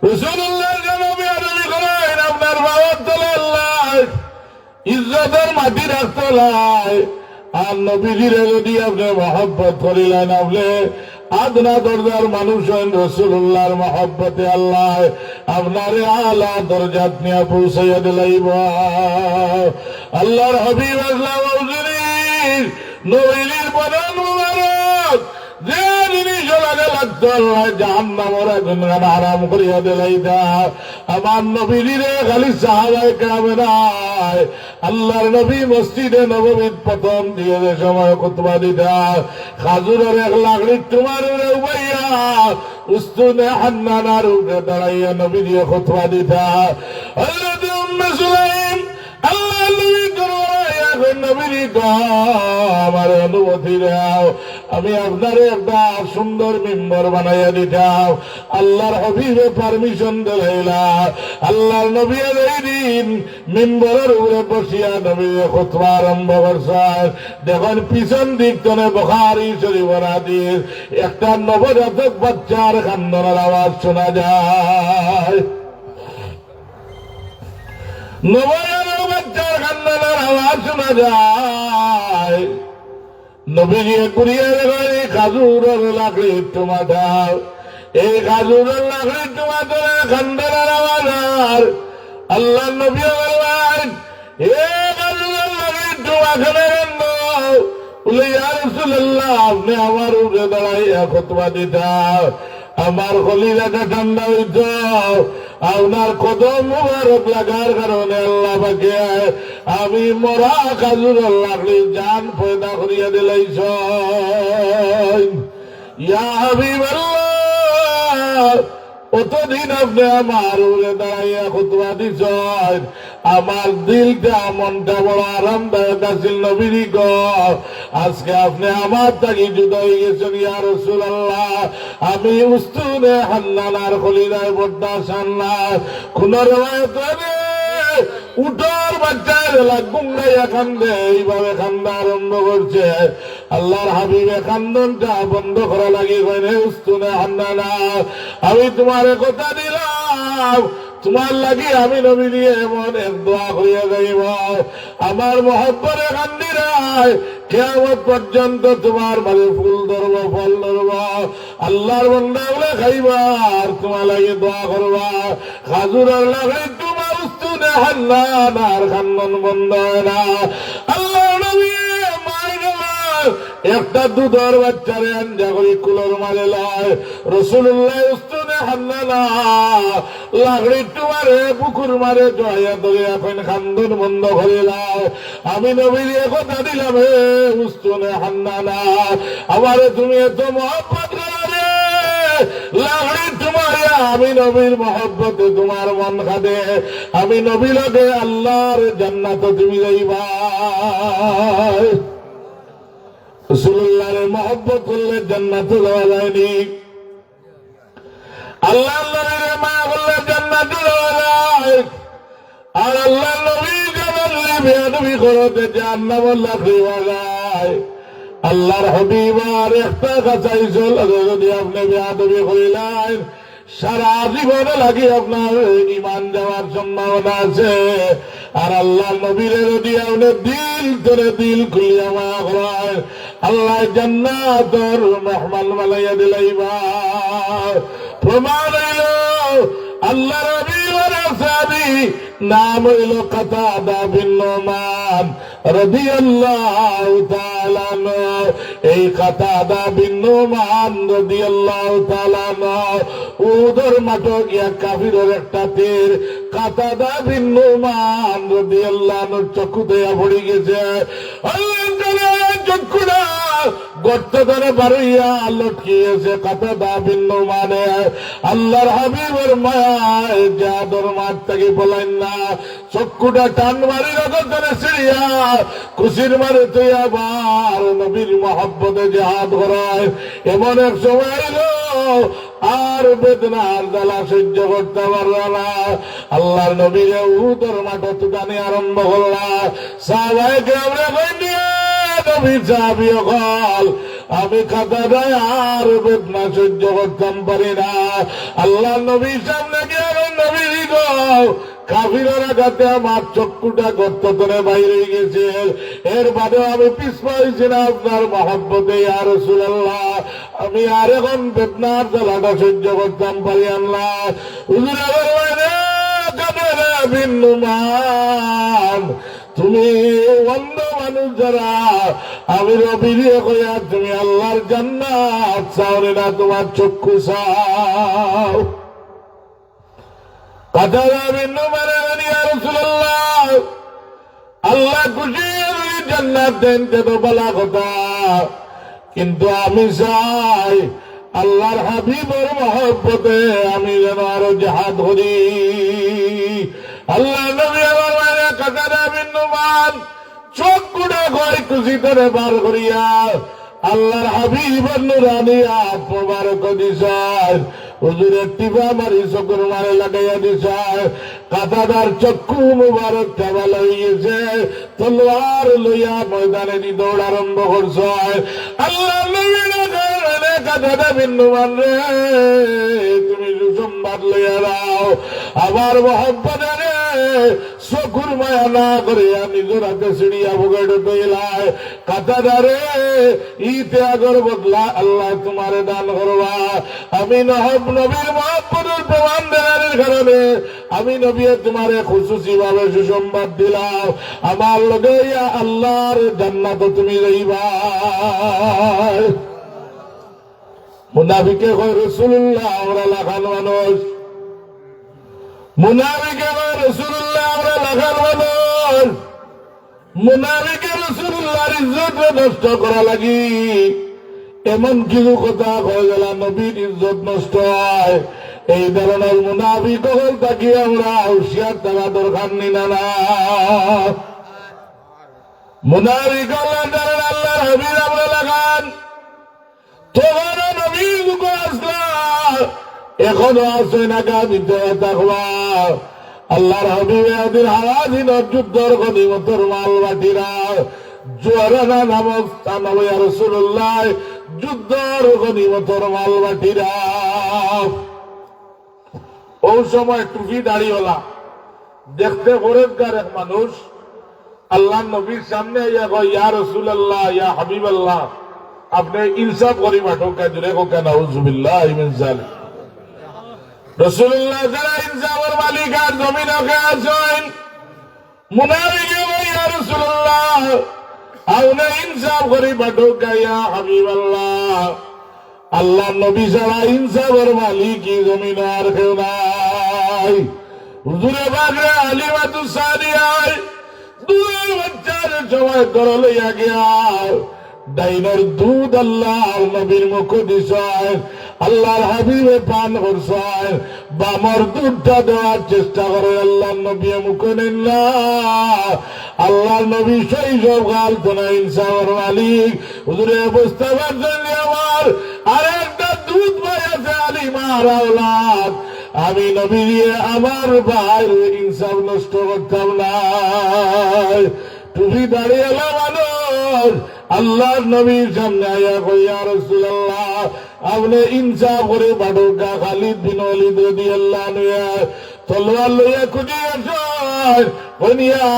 রাসূলুল্লাহর সামনে বেয়াদবি করেন আপনার বাবার তলে আল্লাহ ইজ্জতের মাটি রাখতে লাই। আর নবীজিরে যদি আপনি মহব্বত করিলেন আপনি আদনা দরজার মানুষ হন, রাসূলুল্লাহর মহব্বতে আল্লাহ আপনারে আলা দরজাত নিয়ে পৌঁছাইয়া দিলাইব। আল্লাহর হাবিব আসলাম নবীর প্রধান মুবারক যে জিনিস লাগে লাগতো আল্লাহ জাহান্নামের আগুন হারাম করিয়া দিলাইতা। আমার নবীরে খালি সাহাবায়ে কেরামে নাই, আল্লাহর নবী মসজিদে নববীর প্রথম দিয়ে যে সময় খুতবা দিতা খাজুরের এক লাকড়ি তোমার উবাইয়া উস্তুনে হান্নানার উপরে দাঁড়াইয়া নবী দিয়ে খুতবা দিতা। হযরত উম্মে সুলাইম আল্লাহ নবী নবীর আমার অনুমতি দাও, আমি আপনার একটা সুন্দর মিম্বর বানাইয়া দিতাম। আল্লাহর হাবিবে পারমিশন দিলাইলা, আল্লাহর নবী এই দিন মিম্বরের উপরে বসিয়া নবী খুতবা আরম্ভ করছেন। দেখুন পিছন দিক তনে বুখারী শরীফের হাদিস একটা নবজাতক বাচ্চার কান্নার আওয়াজ শোনা যায়। নবজাতক বাচ্চার কান্নার আওয়াজ শোনা যায়। নবীজি কুড়িয়ে রেখে খাজুরের লাকড়ি তোমা দাও, এই খাজুরের লাকড়ি তোমা ধরে কান্নার আওয়াজ। আল্লাহ নবী বললেন এ খাজুরের লাকড়ি তোমা খেলে বলে ইয়া রাসূলুল্লাহ আপনি আমার উপরে দাঁড়াইয়া খুতবা দিতা আমার কলিজাটা ঠান্ডা হইত আপনার কদম মুবারক লাগার কারণে আল্লাহ পাকে আমি মরা খাজুর লাগলি জান পয়দা করিয়া দিলাইছ ইয়া হাবিবাল্লাহ কতদিন আপনি আমার উপরে দাঁড়াইয়া খুতবা দিছেন আমার দিলটা মনটা বড় আরামদায়ক আছিল নবীর আজকে আপনি আমার থাকি জুদা হয়ে গেছেন ইয়া রাসূলুল্লাহ আমি উস্তুনে হান্নানার খলিলায় বড্ডা সান্নার কোন রওয়ায়াত উঠোর বাচ্চার গুঙ্গাইয়া কান্দে এইভাবে কান্দা আরম্ভ করছে আল্লাহর হাবিবে কান্দনটা বন্ধ করা লাগি কইনে উস্তুনে হান্নানা আমি তোমার কথা দিলাম তোমার লাগি আমি নবী দিয়ে এমন এক দোয়া করিয়া যাইব আমার মহব্বরে কান্দিরায় কিয়ামত পর্যন্ত তোমার মানে ফুল ধরব ফল ধরব আল্লাহর বান্দা বলে খাইবা আর তোমার লাগি দোয়া করবা খাজুরের লাগে তোমার উস্তুনে হান্নান আর কান্দন বন্ধ হয় না আল্লাহ নবী একটা দুধর বাচ্চারে আঞ্জা করি কুলোর মাঝে লয় রাসূলুল্লাহ উস্তুনে হান্নানা লাগড়ি টুমারে পুকুর মারে জয়া ধরে এখন খান্দন বন্ধ করে লাও আমি নবীর কথা দিলাম হে উস্তুনে হান্নানা আমারে তুমি এত মহব্বত করে লাগড়ি টুমারে আমি নবীর মহব্বতে তোমার মন খাদে আমি নবী লাগে আল্লাহর জান্নাত তুমি যাইবা রাসূলুল্লাহর মহব্বত করলে জান্নাতে যাওয়া যায়নি আল্লাহর নবীর মায়া করলে জান্নাতে যাওয়া যায় আর আল্লাহর নবী বললে বেয়াদবি করতে জাহান্নামে লাফিয়ে যায় আল্লাহর হাবিব আর একটা কথাই চল যদি আপনি বেয়াদবি করিলেন সারা জীবনে লাগে আপনার ঈমান যাওয়ার সম্ভাবনা আছে আর আল্লাহ নবীর যদি আপনি দিল ধরে দিল খুলিয়া মায়া করেন আল্লাহ জান্নাতের মেহমান বানাইয়া দিলাইবা প্রমাণ হইল আল্লাহ নবী ওর সাহাবী নাম হইল কাতাদা বিন নুমান রাদিয়াল্লাহু তাআলা এই কাতাদা বিন নুমান রাদিয়াল্লাহু তাআলা উদর মাঠে গিয়া কাফিরের একটা তীর কাতাদা বিন নুমান রাদিয়াল্লাহু চক্ষু দেয়া পড়ে গেছে আল্লাহ তাআলা চক্ষুটা গর্ত ধরে বাড়িয়া লটকিয়েছে কাতাদা বিন নুমানে আল্লাহর হাবিবের মায়ায় জাদর মাঠ থেকে বলেন না চক্ষুটা টান মারি রকম ধরে সিরিয়া খুশির মারে তুই আবার নবীর মহব্বতে জিহাদ করায় এমন এক সময় এলো আর বেদনার জ্বালা সহ্য করতে পারল না আল্লাহর নবীর উদর মাঠে তুকানি আরম্ভ করলা সাহাবায়ে কেরামরা কইনি নবী সাহাবী হল আমি কাতাদায় আর বেদনা সহ্য করতাম পারি না আল্লাহর নবীর সামনে গিয়ে নবী গো কাফিরেরা গাতে আমার চক্ষুটা গর্ত ধরে বাইরে গেছে এর বাদেও আমি পিছপা হয়েছি না আপনার মহব্বতে ইয়া রাসূলুল্লাহ আমি আর এখন বেদনার জ্বালাটা সহ্য করতাম পারি আল্লাহ কাতাদা বিন নুমান তুমি অন্ধ মানুষ যারা আমি নবীরে কইয়া তুমি আল্লাহর জান্নাত চাও না তোমার চক্ষু চাও কাতাদা বিন নুমান ইয়া রাসূলুল্লাহ আল্লাহ খুশি জান্নাত দেন তো বলা কথা কিন্তু আমি চাই আল্লাহর হাবিবের মহব্বতে আমি যেন আরো জিহাদ করি আল্লাহ নবী আমার মানে কাতাদা বিন নুমান চক্ষুটা কয় খুশি করে বার করিয়া আল্লাহর হাবিবের নুরানি হাত মোবারক দিছেন হুজুরের টিপা মারি চকুর মারে লাগাইয়া দিছেন কাতাদার চক্ষু মুবারকটা ভালো হইয়াছে তলোয়ার লইয়া ময়দানে নি দৌড় আরম্ভ করছে আল্লাহ নবী কাতাদা বিন নুমান রে তুমি সুসংবাদ লইয়া দাও আমার মহব্বতে রে চকুর মায়া না করে নিজের হাতে সিঁড়িয়া বুকেটে তৈলায় কাতাদারে ইতে আগর বদলা আল্লাহ তোমারে দান করবা। আমি নবীর মহব্বতের প্রমাণ দেওয়ার কারণে আমি নবী তোমারে খুশুসি ভাবে সুসংবাদ দিলাম, আমার লগে আল্লাহর জান্নাত তুমি যাইবা। মুনাফিকে কয় রাসূলুল্লাহ আমরা লাখান মানুষ, মুনাফিকে কয় রাসূলুল্লাহ আমরা লাখান মানুষ। মুনাফিকে রাসূলুল্লাহর ইজ্জত নষ্ট করা লাগি এমন কিছু কথা কয়ে গেল নবীর ইজ্জত নষ্ট হয়। এই ধরনের মুনাফিক হল তাকে আমরা হুঁশিয়ার থাকা দরকার নি না। মুনাফিক আল্লাহ হাবিব আমরা লাগান তোমার নবীর মুখে আসলা এখনো আসে না গাবিতে থাকবা। আল্লাহর হাবিবে আদির হাওয়াজিন যুদ্ধর গনিমতের মাল বাটিরা জোয়ারানা নামক স্থান হইয়া রাসূলুল্লাহ যুদ্ধর গনিমতের মাল বাটিরা। ওই সময় টুপি দাড়িওয়ালা দেখতে পরেজগার এক মানুষ আল্লাহ নবীর সামনে আইয়া কয় ইয়া রাসূলুল্লাহ ইয়া হাবিবাল্লাহ আপনি ইনসাফ করি মাঠকা জুড়ে কোকা নাউজুবিল্লাহি মিন যালিক। রাসূলুল্লাহ যারা ইনসাফের মালিক আর জমিনকে আছেন মুনাফিকে কয় ইয়া রাসূলুল্লাহ আপনি ইনসাফ করি মাঠকা ইয়া হাবিবাল্লাহ আল্লাহ নবী যারা ইনসাফের মালিক কি জমিন আর কেউ নাই। হুজুরে বাগরে আলিমাতুস সাদিয়া দুই বাচ্চার সময় ধরে লইয়া গিয়া ডাইনের দুধ আল্লাহ নবীর মুখ দিছেন, আল্লাহর হাবিবে পান করছেন, বামর দুধটা দেওয়ার চেষ্টা করে আল্লাহ নবী মুখে নেন না। আল্লাহ নবী সেই সব গাল তো না ইনসাফের মালিক। হুজুরে বুঝতে পারছেন আমার আর একটা দুধ ভাই আছে আলিমার আওলাদ, আমি নবী দিয়ে আমার ভাই ইনসাফ নষ্ট করতাম না। টুপি দাঁড়িয়ে মানুষ আল্লাহর নবীর সামনে আয়া কই ইয়া রাসূলুল্লাহ আপনি ইনসাফ করে বাডুকা খালিদ বিন ওয়ালিদ রাদিয়াল্লাহু আনহু তলোয়ার লইয়া খুঁজে আসেন কই ইয়া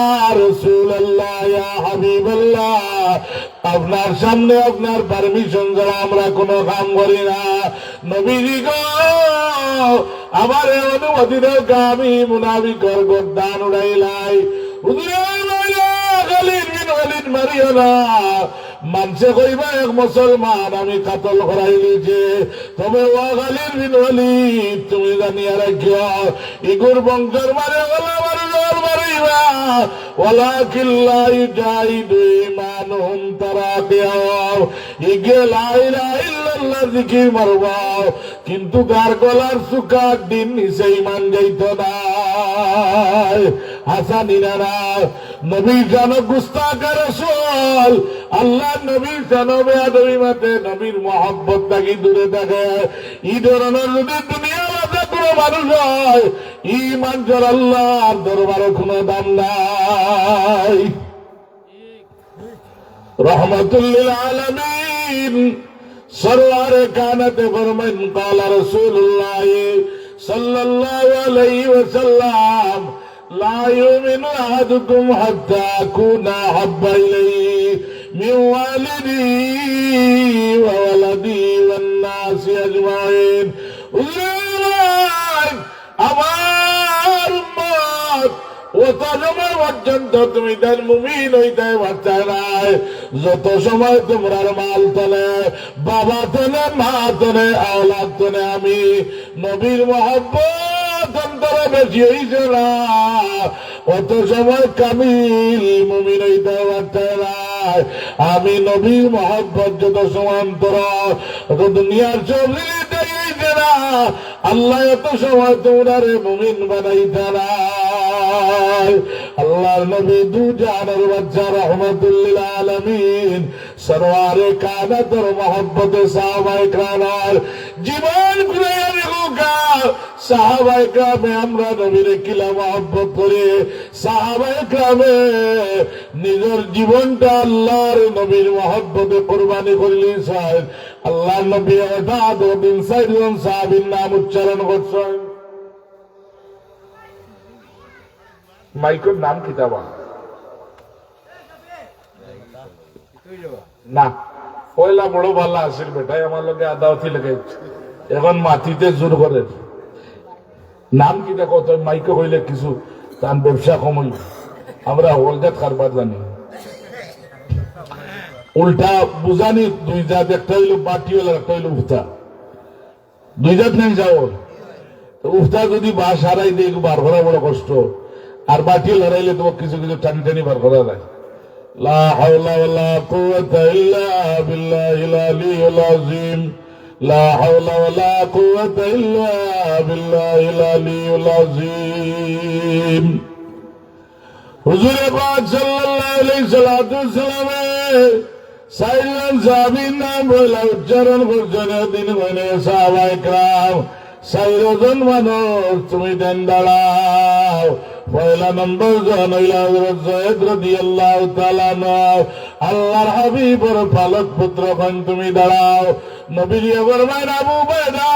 রাসূলুল্লাহ ইয়া হাবিবাল্লাহ আপনার সামনে আপনার পারমিশন ছাড়া আমরা কোনো কাম করি না। নবীজি গো আমার অনুমতি দাও আমি মুনাফিকের গর্দান উড়াইলাই। হুজুরে খালিদ বিন ওয়ালিদ মারিও না, মানুষে কইবা এক মুসলমান আমি কাতল করাই দিয়েছে, তবে ও খালিদ বিন ওয়ালিদ তুমি জানিয়া রাখিও ইগুর বংশের মারে ওলা মারিবার মারিবা ওয়ালাকিন লা ইউজাহিদু ঈমানুহুম তারাকিয়াও ইগে লা ইলাহা ইল্লাল্লাহ জিকির মারবা কিন্তু গার গলার সুকার দিন নিচে ঈমান যাইত না। হাসানিনারা নবী জানো গুস্তাখে রাসূল আল্লাহ নবীর জানো বেয়াদবি মাতে নবীর মহব্বত থাকি দূরে থাকে। এই ধরনের যদি দুনিয়া মাঝে কোনো মানুষ হয় ঈমান যার আল্লাহর দরবারে কোনো দাম নাই। রহমাতুল লিল আলামিন সরওয়ারে কানাতে ফরমান قال رسول الله صلى الله عليه وسلم لا يؤمن أحدكم حتى أكون أحب إليه من والدي وولدي والناس أجمعين। আমার উম্মত অত সময় পর্যন্ত তুমি তার মুমিন হইতে পারতে নাই যত সময় তোমরার মাল তলে বাবা তলে মা তলে আওলাদ তলে আমি নবীর মহব্বত অন্তরে বেশি হইছে না অত সময় কামিল মুমিন হইতে পারতে নাই। আমি নবীর মহব্বত যত সময় অন্তর দুনিয়ার সব জিনিসটা হইছে না আল্লাহ এত সময় তোমরা রে মুমিন বানাইতে না। আল্লাহর নবী দু জানের বাচ্চা রহমাতুল লিল আলামিন সরওয়ারে কানাতের মহব্বতে সাহাবায়ে কেরামের জীবন ঘুরাইয়া রেখা। সাহাবায়ে কেরামে আমরা নবীর কিলা মহব্বত করি, সাহাবায়ে কেরামে নিজের জীবনটা আল্লাহর নবীর মহব্বতে কুরবানি করলেন। আল্লাহর নবী হঠাৎ দিন ৬০ জন সাহাবীর নাম উচ্চারণ করছেন। মাইকের নাম কিতাবা না পয়লা বড় ভালো আসিল বেটাই আমার লোকে আদাওতি লেগে এখন মাটিতে জোর করে নাম কি দেখো তো মাইকে হইলে কিছু তার ব্যবসা কমই আমরা হলজাত কারবার জানি উল্টা বুঝানি দুই জাত একটা হইল বাটি হলো একটা হইল উফতা দুই জাত নেই যাও উফতা যদি বাস হারাই দিয়ে বার করা বড় কষ্ট আর বাটি লড়াইলে তোমার কিছু কিছু টানি টানি বার করা যায় লা হাওলা ওয়ালা কুওয়াতা ইল্লা বিল্লাহিল আলিয়্যিল আযীম লা হাওলা ওয়ালা কুওয়াতা ইল্লা বিল্লাহিল আলিয়্যিল আযীম হুজুর পাক সাল্লাল্লাহু আলাইহি সাল্লাম সাইলেন সাহাবীর নাম বলে উচ্চারণ করছেন দিন বলে সাহাবায়ে کرام সাইরজন মানুষ তুমি দেন দাঁড়াও পয়লা নম্বর জন হইলা হযরত যায়েদ রাদিয়াল্লাহু তাআলা আল্লাহর হাবিবের পালক পুত্র কোন তুমি দাঁড়াও নবীজি ফরমায় আবু উবাইদা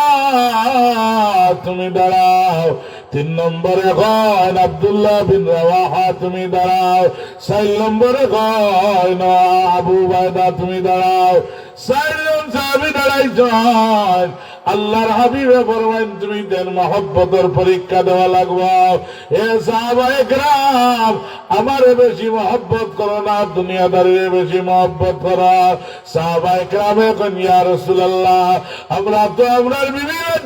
তুমি দাঁড়াও তিন নম্বরে কয় আব্দুল্লাহ বিন রাওয়াহা তুমি দাঁড়াও চার নম্বরে কয় আবু উবাইদা তুমি দাঁড়াও চারজন সাহাবী দাঁড়াইছেন আল্লাহর হাবিবে ফরমায় তুমি দেন মহব্বতের পরীক্ষা দেওয়া লাগবে এ সাহাবায়ে کرام আমারে বেশি মহব্বত করো না দুনিয়াদারির বেশি মহব্বত করো সাহাবায়ে کرام কোন ইয়া রাসূলুল্লাহ আমরা তো আমরার বিবির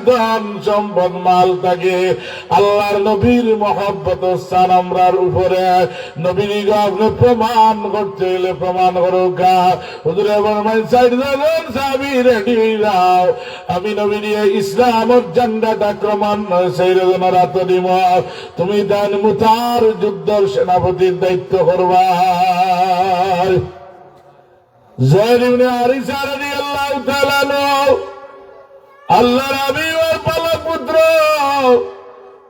ধন সম্পদ মাল থাকে আল্লাহর নবীর মহব্বত স্থান আমরার উপরে নবীর আপনি প্রমাণ করতে হলে প্রমাণ করুক হুজুরে ফরমায় চারজন সাহাবী রেডি হয়ে যাও আমি নবীর ইসলামের ঝান্ডাটা ক্রমান্বয়ে চারজন রাত দিব তুমি দেন মুতার যুদ্ধের সেনাপতির দায়িত্ব করবা যায়েদ ইবনে হারিসা রাদিয়াল্লাহু তাআলা আল্লাহর হাবিবের পালক পুত্র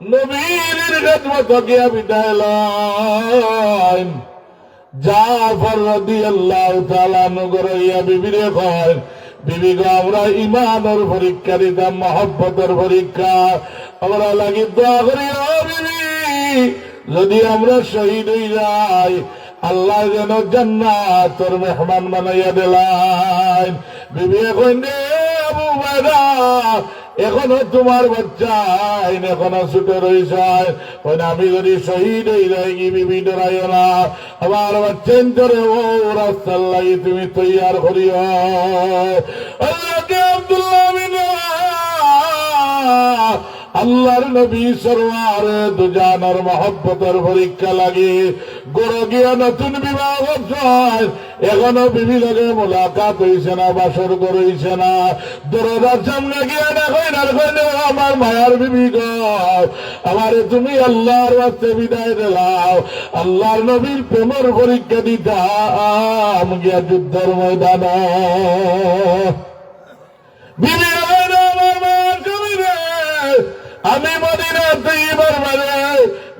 নবীর খেদমত গিয়া বিদায় লন জাফর রাদিয়াল্লাহু তাআলা নগরিয়া বিবিরে কয় বিবি গো আমরা ইমানের পরীক্ষা দিতাম মহব্বতের পরীক্ষা আমরা লাগি দোয়া করি ও বিবি যদি আমরা শহীদ হয়ে যাই আল্লাহ যেন জান্নাতের মেহমান বানাইয়া দিলেন বিবি কইন আবু উবাইদা এখনো তোমার বাচ্চা এখনো ছোট রয়েছে আমি যদি শহীদ হয়ে যাই কি বিবি ডরাইও না আমার বাচ্চা ধরে ও রাস্তার লাগি তুমি তৈয়ার করিও আল্লাহকে আব্দুল্লাহ বিন আল্লাহর নবী সরওয়ার দুজানের মহব্বতের পরীক্ষা লাগে গড় গিয়া নতুন বিবাহ করছেন এখনো বিবি লগে মোলাকাত হইছে না বাসর হইছে না দরজার সামনে গিয়া দেখেন আর আমার মায়ার বিবি গো আমারে তুমি আল্লাহর রাস্তে বিদায় দিলাও আল্লাহর নবীর প্রেমের পরীক্ষা দিতাম গিয়া যুদ্ধের ময়দানে বিবি আমার মায়ার জমিনে আমি মদিনা তৈবার মানে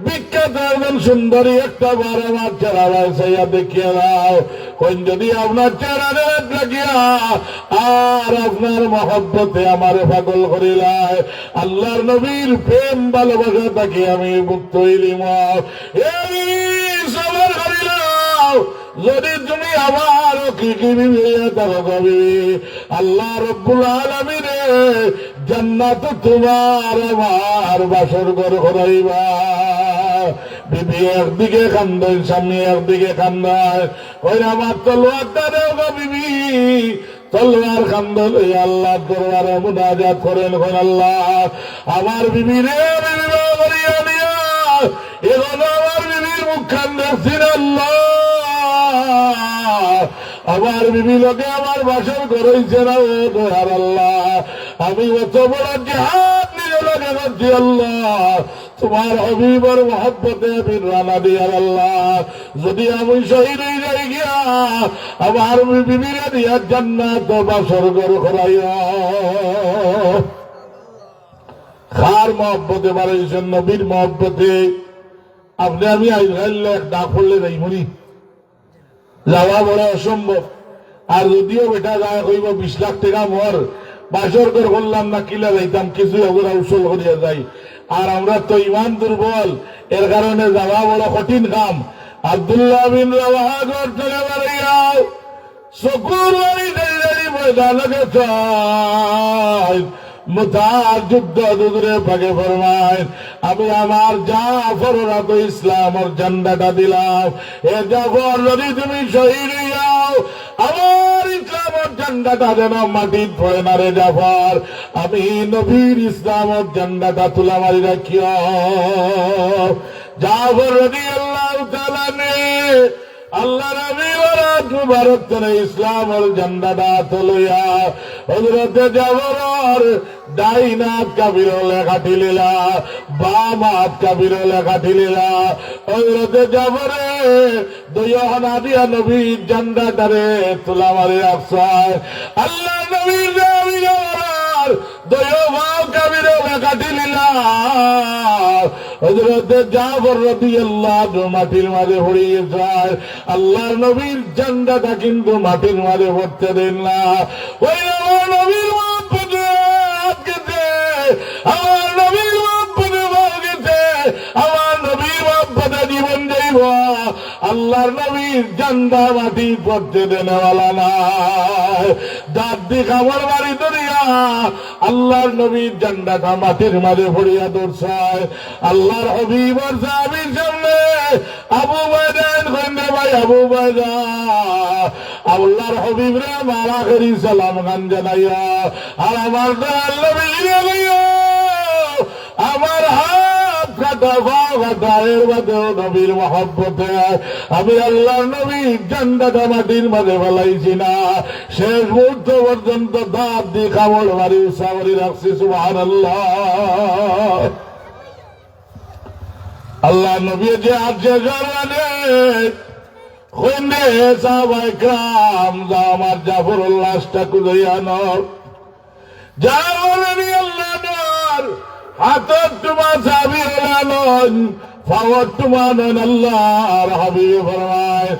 বিখ্যাত একজন সুন্দরী একটা বড় আমার চেহারা বাসাইয়া দেখিয়ে দাও কোন যদি আপনার চেহারা লাগিয়া আর আপনার মহব্বতে আমার পাগল করিলায় আল্লাহর নবীর প্রেম ভালোবাসা তাকে আমি মুক্ত হইলিম সবার করিলাম যদি তুমি আমার কি আল্লাহ রব্বুল আলামিনে জান্নাত তোমার আমার বাসর ঘর করাইবা বিবি একদিকে কান্দেন স্বামী একদিকে কান্দায় ওই আমার তলোয়ারটা দেও গো বিবি তলোয়ার কান্দল আল্লাহ দরবারে মুনাজাত করেন কোন আল্লাহ আমার বিবি রে বিবাহ করিয়া নিয়া এখন আমার বিবির মুখ খান দেখছেন আল্লাহ আমার বিবি লোকে আমার বাসর করেছে না ও দয়ার আল্লাহ আমি অত বড় জিহাদ নিজে লোকে করছি আল্লাহ তোমার হবিবর মহব্বতে আমি রানা দিয়ার আল্লাহ যদি আমি শহীদ হয়ে যাই গিয়া আমার বিবিরা দিয়া জান্নাত বাসর ঘর করাইয়া খার মহব্বতে বাড়াইছেন নবীর মহব্বতে আপনি আমি আইলে ডাক পড়লে যাই মরি যাওয়া বড় অসম্ভব আর যদিও বেটা যায় কইব 20 লাখ টাকা মর বাসর ঘর করলাম না কিলা যাইতাম কিছু ওগুলা উসল করিয়া যাই আর আমরা তো ইমান দুর্বল, এর কারণে যাওয়া বড় কঠিন কাম। আব্দুল্লাহ বিন রাওয়াহা ঘর থেকে বেরিয়াও চকুর বাড়ি দাঁড়িয়ে ময়দানে গেছে মুতার যুদ্ধ দুদরে পাকে ফরমায়, আমি আমার জাফর রাত ইসলামের ঝান্ডাটা দিলাম। এ জাফর যদি তুমি শহীদ হইয়াও আমার ইসলামের ঝান্ডাটা যেন মাটির পড়ে না রে জাফর। আমি নবীর ইসলামের ঝান্ডাটা তুলা মারি রাখিও। জাফর রাদিয়াল্লাহু তাআলা নে আল্লাহ নবী ওরাত মুবারক করে ইসলামের ঝান্ডাটা তুলিয়া হযরত জাফর ডাইন হাত কাবির লেখা ঠিলিলা, বাম হাত কাবির লেখা ঠিলিলা। হযরত জাফরে দুইখানা দিয়া নবীর ঝান্ডাটারে তুলা মারি রাখছায়। আল্লাহ নবীর জামিনার দুই বাম কাবির লেখা ঠিলিলা। হযরত জাফর রাদিয়াল্লাহু মাটির মাঝে পড়িয়ে যায়। আল্লাহর নবীর ঝান্ডাটা কিন্তু মাটির মাঝে পড়তে দেন না। ওই আমার নবীর মহব্বতে হাত গেছে, আমার নবীর মহব্বতে ভাব গেছে, আমার নবীর মহব্বতে জীবন যাইব। আল্লাহর নবীর ঝান্ডা মাটি পড়তে দেনেওয়ালা নাই। দাদি খাবার বাড়ি ধরিয়া আল্লাহর নবীর ঝান্ডাটা মাটির মাঝে পড়িয়া দৌড়ছায়। আল্লাহর হবিবর সাহাবীর সামনে আবু বাইদান কইনে ভাই আবু বাইদা আল্লাহর হবিবরে মারা করি সালাম গান জানাইয়া আর আমার নবী লইয়া আমার হাত কাটা পাও কাটা এর বাদেও নবীর মহব্বতে আমি আল্লাহর নবীর ঝান্ডাটা মাটির মাঝে ফেলাইছি না। শেষ মুহূর্ত পর্যন্ত দাঁত দিয়ে কামড় মারি উৎসাহরি রাখছি। সুবহানাল্লাহ। আল্লাহ নবী যে আজকে জরবানে কইনে সাহাবায়ে کرام যাও আমার জাফরের লাশটা কুদাইয়া নাও। জাফর রাদিয়াল্লাহু হাতত তোমার চাবি হলান ফাওয়াত তোমার আল্লাহর হাবিব ফরমায়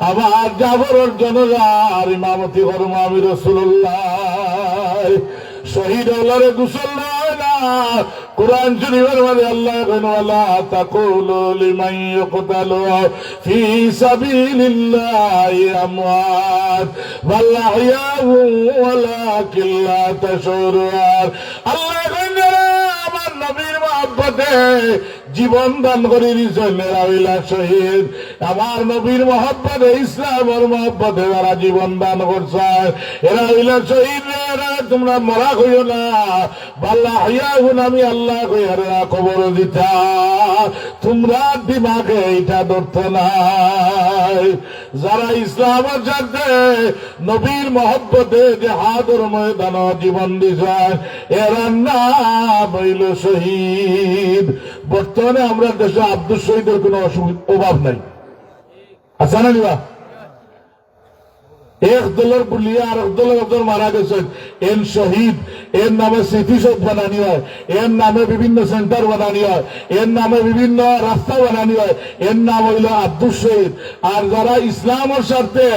আমার জাফরের জনজার ইমামতি করব আমি রাসূলুল্লাহ। শহীদ হলারে গোসল হয় না। কুরআন শরীফের মধ্যে আল্লাহ বলেন ওয়ালা তাকুলু লিমান ইয়ুকতালু ফি সাবিলিল্লাহি আমওয়াত বাল আহইয়াউ ওয়ালাকিন লা তাশউরুন। আল্লাহ বলেন আমার নবীর মহব্বতে জীবন দান করে দিয়েছেন এরা হইলা শহীদ। আমার নবীর মহব্বতে ইসলামের মহব্বতে যারা জীবন দান করছে এরা হইলা শহীদ। এরা তোমরা মরা কইও না, বাল্লা হইয়া আমি আল্লাহ কইরা খবর দিতা। তোমরা দিমাগে এটা ধরত নাই। যারা ইসলামের সাথে নবীর মহব্বতে জিহাদের ময়দানে জীবন দিয়েছেন এরা নাম হইল শহীদ। বর্তমানে আমরা দেশে আব্দুল শহীদের কোন অভাব নাই, আছে না নিবা? এক দলের বুলিয়া আর এক দলের একজন মারা গেছেন এন শহীদ, এর নামে স্মৃতিসৌধ বানানি হয়, এর নামে বিভিন্ন সেন্টার বানানি হয়, এর নামে বিভিন্ন রাস্তা বানানি হয়, এর নাম হইল আব্দুল শহীদ। আর যারা ইসলামের স্বার্থে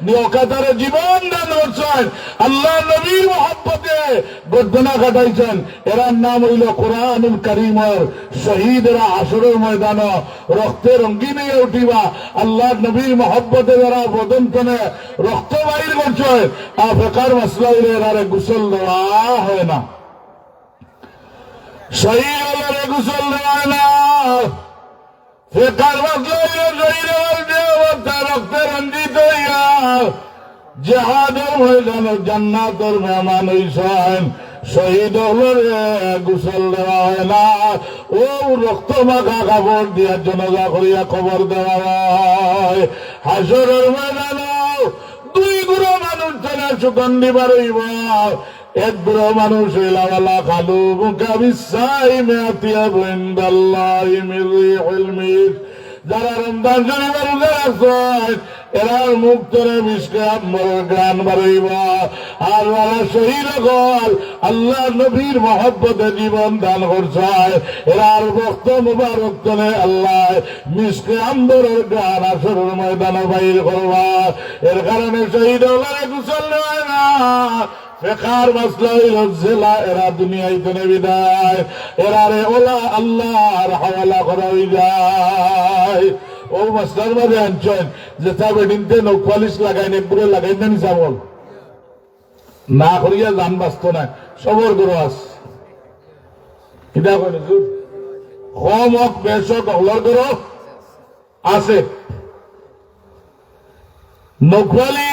নিয়কাতারে জীবন দান করছেন আল্লাহ নবীর মহব্বতে গর্দনা কাটাইছেন এরার নাম হইল কোরআনুল কারীমের শহীদ। এরা আসরের ময়দান রক্তে রঙ্গিন হয়ে উঠিবা আল্লাহ নবীর মহব্বতে যারা বদন্তনে রক্ত বাইর করছে আর ফেকার মাসলা হইলে এরারে গোসল দেওয়া হয় না। শহীদ হলে গোসল দেওয়া হয় না। ফেকার মাসলা হইলে শহীদ রক্তে রঞ্জিত হইয়া জিহাদের ময়দানে জান্নাতের মেহমান হইছেন। শহীদ হলে গোসল দেওয়া হয় না। ও রক্ত মাখা কাপড় দিয়া জনজা করিয়া খবর দেওয়া হয়। হাসরের ময়দানে দুই গুরু মানুষ চলে সুগন্ধি বাড়ইব। এক গুরু মানুষ হইলাওয়ালা খালু মুখা বিশ্বাই মেয়াতিয়া বইন্দাল্লাহি মির রিহিল মিস। যারা রমজান শরীফের রোজা রাখছেন এরার মুখ ধরে মিশকে আম্বরের গান বাড়ইব। আর যারা শহীদ হল আল্লাহ নবীর মহব্বতে জীবন দান করছে এরার বক্ত মুবারক তলে আল্লাহ মিশকে আম্বরের গান আসরের ময়দানে বাইর করবা। এর কারণে শহীদ হলে গোসল হয় না, ফেকার মাসলা হইল জেলা এরা দুনিয়ায় তো বিদায় এরারে ওলা আল্লাহর হাওয়ালা করা হয়ে যায়। ও মাস্টার মাঝে আনছেন যে চাবে নিতে নৌকালিশ লাগাই নেপুরে লাগাই দেন চাবল না করিয়া যান বাঁচত না সবর করো আস কিনা করে কম হোক বেশ হোক হলর করো আছে নৌকালি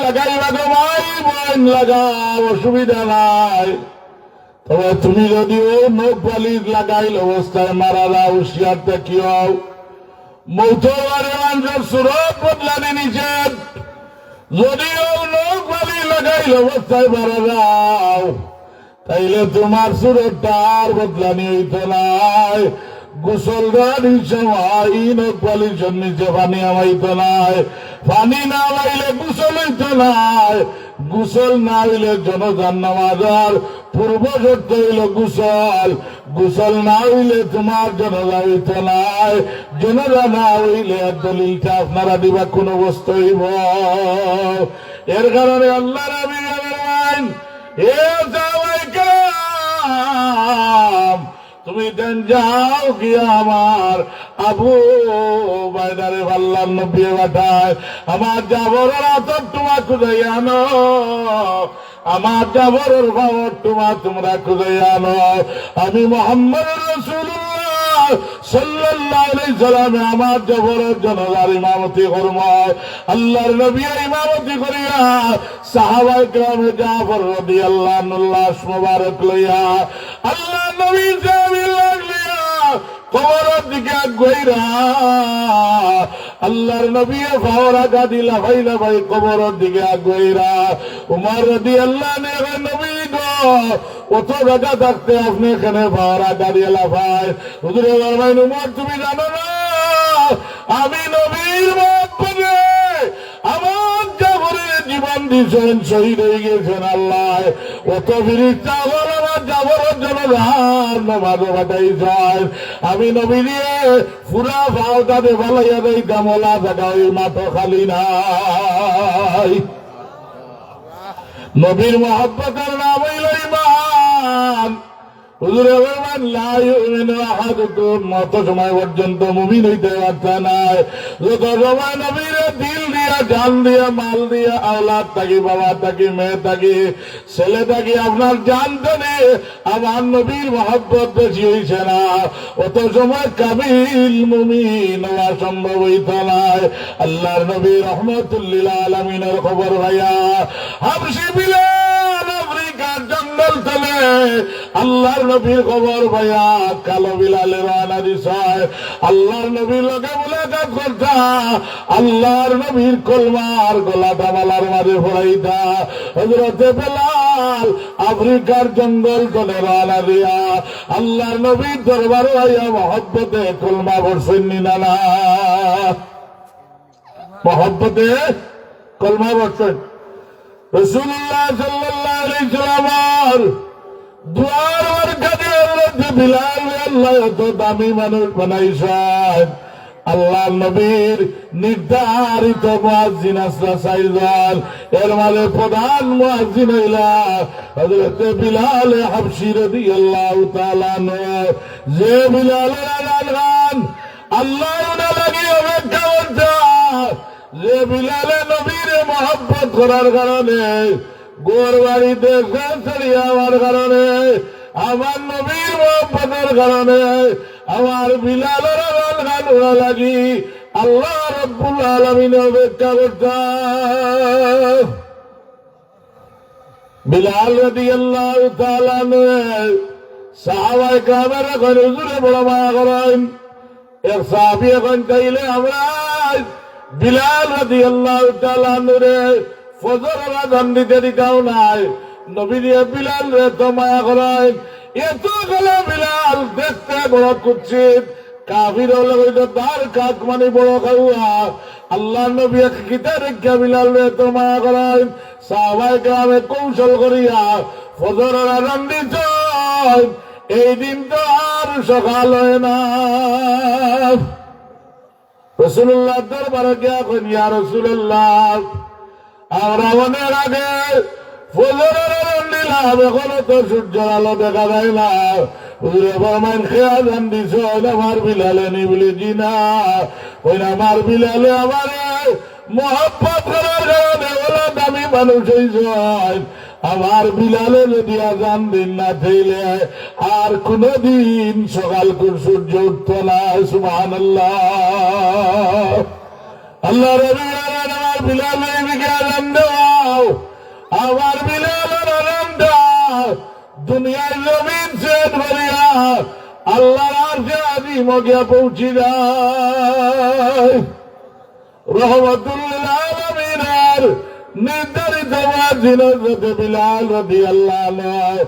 লাগাইবা ভাই বইন লাগাও অসুবিধা নাই। তবে তুমি যদিও নৌকালি লাগাইল অবস্থায় মারা যাও হুশিয়ার দেখিও মৌতবারে মানুষের সুরত বদলানি নিষেধ। যদিও নৌকালি লাগাইল অবস্থায় মারা যাও তাইলে তোমার সুরতটা আর বদলানি হইত নাই। গোসল গাড়ির সময় নৌকালির নিচে পানি আমাইত নাই। পানি না হইলে গোসল হইত নাই। গোসল না হইলে জনজান নামাজার পূর্ব শর্ত হইল গোসল। গোসল না হইলে তোমার জনজা হইত নাই। জনজা না হইলে দলিলটা আপনারা দিবা কোন বস্তু হইব। এর কারণে আল্লাহ নবী বলেন এ জামাইকাম তুমি দেন যাও গিয়া আমার আবু বাইদারে আল্লাহর নবী বাটায় আমার জাবরের আতর তোমার খুঁজে আনো। আমার জাবরের খবর তোমরা খুঁজে আনো। আমি মুহাম্মদ রাসূলুল্লাহ সাল্লাল্লাহু আলাইহি সাল্লামে আমার জাবরের জনতার ইমামতি করব। আল্লাহর নবী ইমামতি করিয়া সাহাবায়ে কেরামে জাফর রাদিয়াল্লাহু আনহু লাশ মুবারক লইয়া আল্লাহ নবী কবরের দিকে গইরা আল্লাহর নবী ফাওরা গাদি লাফাই লাফাই কবরের দিকে গইরা উমর রাদিয়াল্লাহু আনহু নবী গো কত জায়গা থাকতে আপনি এখানে ফাওরা গাদি লাফায়। হুজুরে বলবেন উমর তুমি জানো না আমি নবীর মহব্বতে আমার জাফরের জীবন দিয়েছেন শহীদ হয়ে গেছেন আল্লাহ অত ফিরিস্তা বল আমার জাফরের জন্য নামাজ বাটাই যায়। আমি নবী দিয়ে পুরা ফাওটাতে ভালাইয়া দেই গামলা জায়গা ওই মাথা খালি নাই। নবীর মহব্বতের নাম হইল ঈমান। হুজুরে বলবেন লা ইউমিনু আহাদুকুম মত সময় পর্যন্ত মুমিন হইতে পারছে নাই যত সময় নবীর দিল দিয়া জান দিয়া মাল দিয়া আওলাদ থাকি বাবা থাকি মেয়ে থাকি ছেলে থাকি আপনার জান টানে আমার নবীর মহব্বত বেশি হইছে না অত সময় কামিল মুমিন হওয়া সম্ভব হইত নাই। আল্লাহর নবী রহমাতুল লিল আলামিনের খবর ভাইয়া হাবশি বিলাল আফ্রিকার জঙ্গল তলে আল্লাহর নবীর খবর ভাইয়া কালো বিলালে রানা দিশায় আল্লাহর নবীর লোকে মুলাকাত করতা আল্লাহর নবীর কলমার গলাটা মালার মাঝে ফোড়াইতা হযরতে বেলাল আফ্রিকার জঙ্গল তলে রানা দিয়া আল্লাহর নবীর দরবারে ভাইয়া মহব্বতে কলমা পড়ছেন না না মহব্বতে কলমা পড়ছেন। রাসূলুল্লাহ সাল্লাল্লাহু আলাইহি সাল্লাম দুয়ার বরকতে হযরত বিলাল আল্লাহ এত দামি মানুষ বানাইছেন। আল্লাহ নবীর নির্ধারিত মুয়াজ্জিন আসরা চাইজন এর মাঝে প্রধান মুয়াজ্জিন হইলা হযরত বিলাল হাবশী রাদিয়াল্লাহু তাআলা আনহু। যে বিলালের আযান গান আল্লাহ উনা লাগি অপেক্ষা করছে। যে বিলালে নবীর মহব্বত করার কারণে গোর বাড়িতে ছাড়িয়ে আমার কারণে আমার নবীর মহব্বতের কারণে আমার বিলালের আযান গান উনা লাগি আল্লাহ রাব্বুল আলামিন অপেক্ষা করছে। বিলাল রাদিয়াল্লাহু তাআলা আনহু সাহাবায়ে কেরামের এখন হুজুরে বড় মায়া করেন। এক সাহাবী এখন চাইলে আমরা বিলাল রাদিয়াল্লাহু তাআলা আনহুরে ফজরের আযান দিতে দিতাও নাই। নবী দিয়ে বিলাল রে তো মায়া করেন। এত গেলে বিলাল দেখতে বড় কুৎসিত কাফির হলে হইতো তার কাক মানে বড় খাওয়া। আল্লাহ নবী কিতা রেখা বিলাল রে তো মায়া করেন। সাহাবায়ে কেরামে কৌশল করিয়া ফজরের আযান দিত। এই দিন তো আর সকাল হয় না। রাসূলুল্লাহ দরবারে গিয়া কইন ইয়া রাসূলুল্লাহ আমরা অনেক আগে ফজরের আজান দিলাম, এখনো তো সূর্যের আলো দেখা যায় না। হুজুরে ফরমান খেয়ে আজান দিছ, আমার বিলালে নি বলে জি না, ওই আমার বিলালে আমার মহব্বত করার কারণে ওরা দামি মানুষ হয়েছে। আমার বিলালে যদি আজান দিন না থাইলে আর কোনদিন সকাল সূর্য উঠত না। সুবহানাল্লাহ। আল্লাহ রবি আমার বিলালে দিকে আজান দাও, আমার বিলালের আজান দাও, দুনিয়ার জমিন চেন ভরিয়া আল্লাহর আরশে আজিম গিয়া পৌঁছি যায়। রহমতুল্লিল আলামিনের নির্ধারিত জিনাতে বিলাল রাদিয়াল্লাহু আনহু